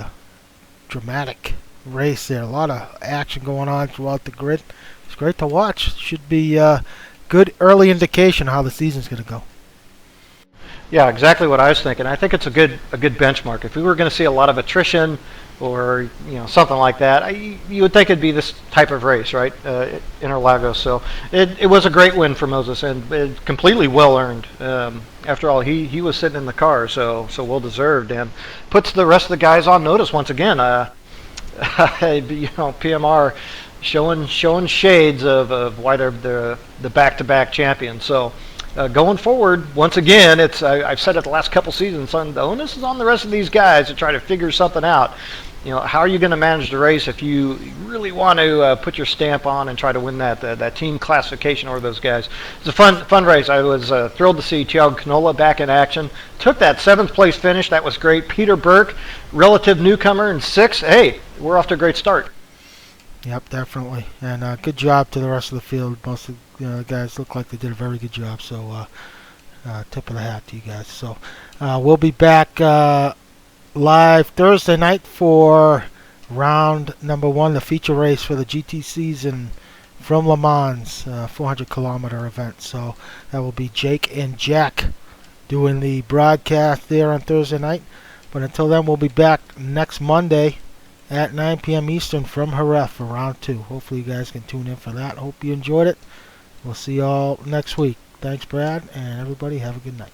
dramatic race there. A lot of action going on throughout the grid. It's great to watch. Should be a good early indication how the season's going to go. Yeah, exactly what I was thinking. I think it's a good benchmark. If we were going to see a lot of attrition or something like that, you would think it'd be this type of race, right? Interlagos. So it was a great win for Moses and completely well earned. After all, he was sitting in the car, so well deserved, and puts the rest of the guys on notice once again. PMR showing shades of why they're the back-to-back champions. So. Going forward, once again, I've said it the last couple seasons, the onus is on the rest of these guys to try to figure something out. How are you going to manage the race if you really want to put your stamp on and try to win that team classification over those guys? It's a fun race. I was thrilled to see Thiago Canola back in action. Took that 7th place finish. That was great. Peter Burke, relative newcomer in 6th. Hey, we're off to a great start. Yep, definitely. And good job to the rest of the field. Most of the guys look like they did a very good job. So Tip of the hat to you guys. So we'll be back live Thursday night for round number 1, the feature race for the GT season from Le Mans, 400-kilometer event. So that will be Jake and Jack doing the broadcast there on Thursday night. But until then, we'll be back next Monday at 9 p.m. Eastern from Jerez for round 2. Hopefully you guys can tune in for that. Hope you enjoyed it. We'll see you all next week. Thanks, Brad, and everybody have a good night.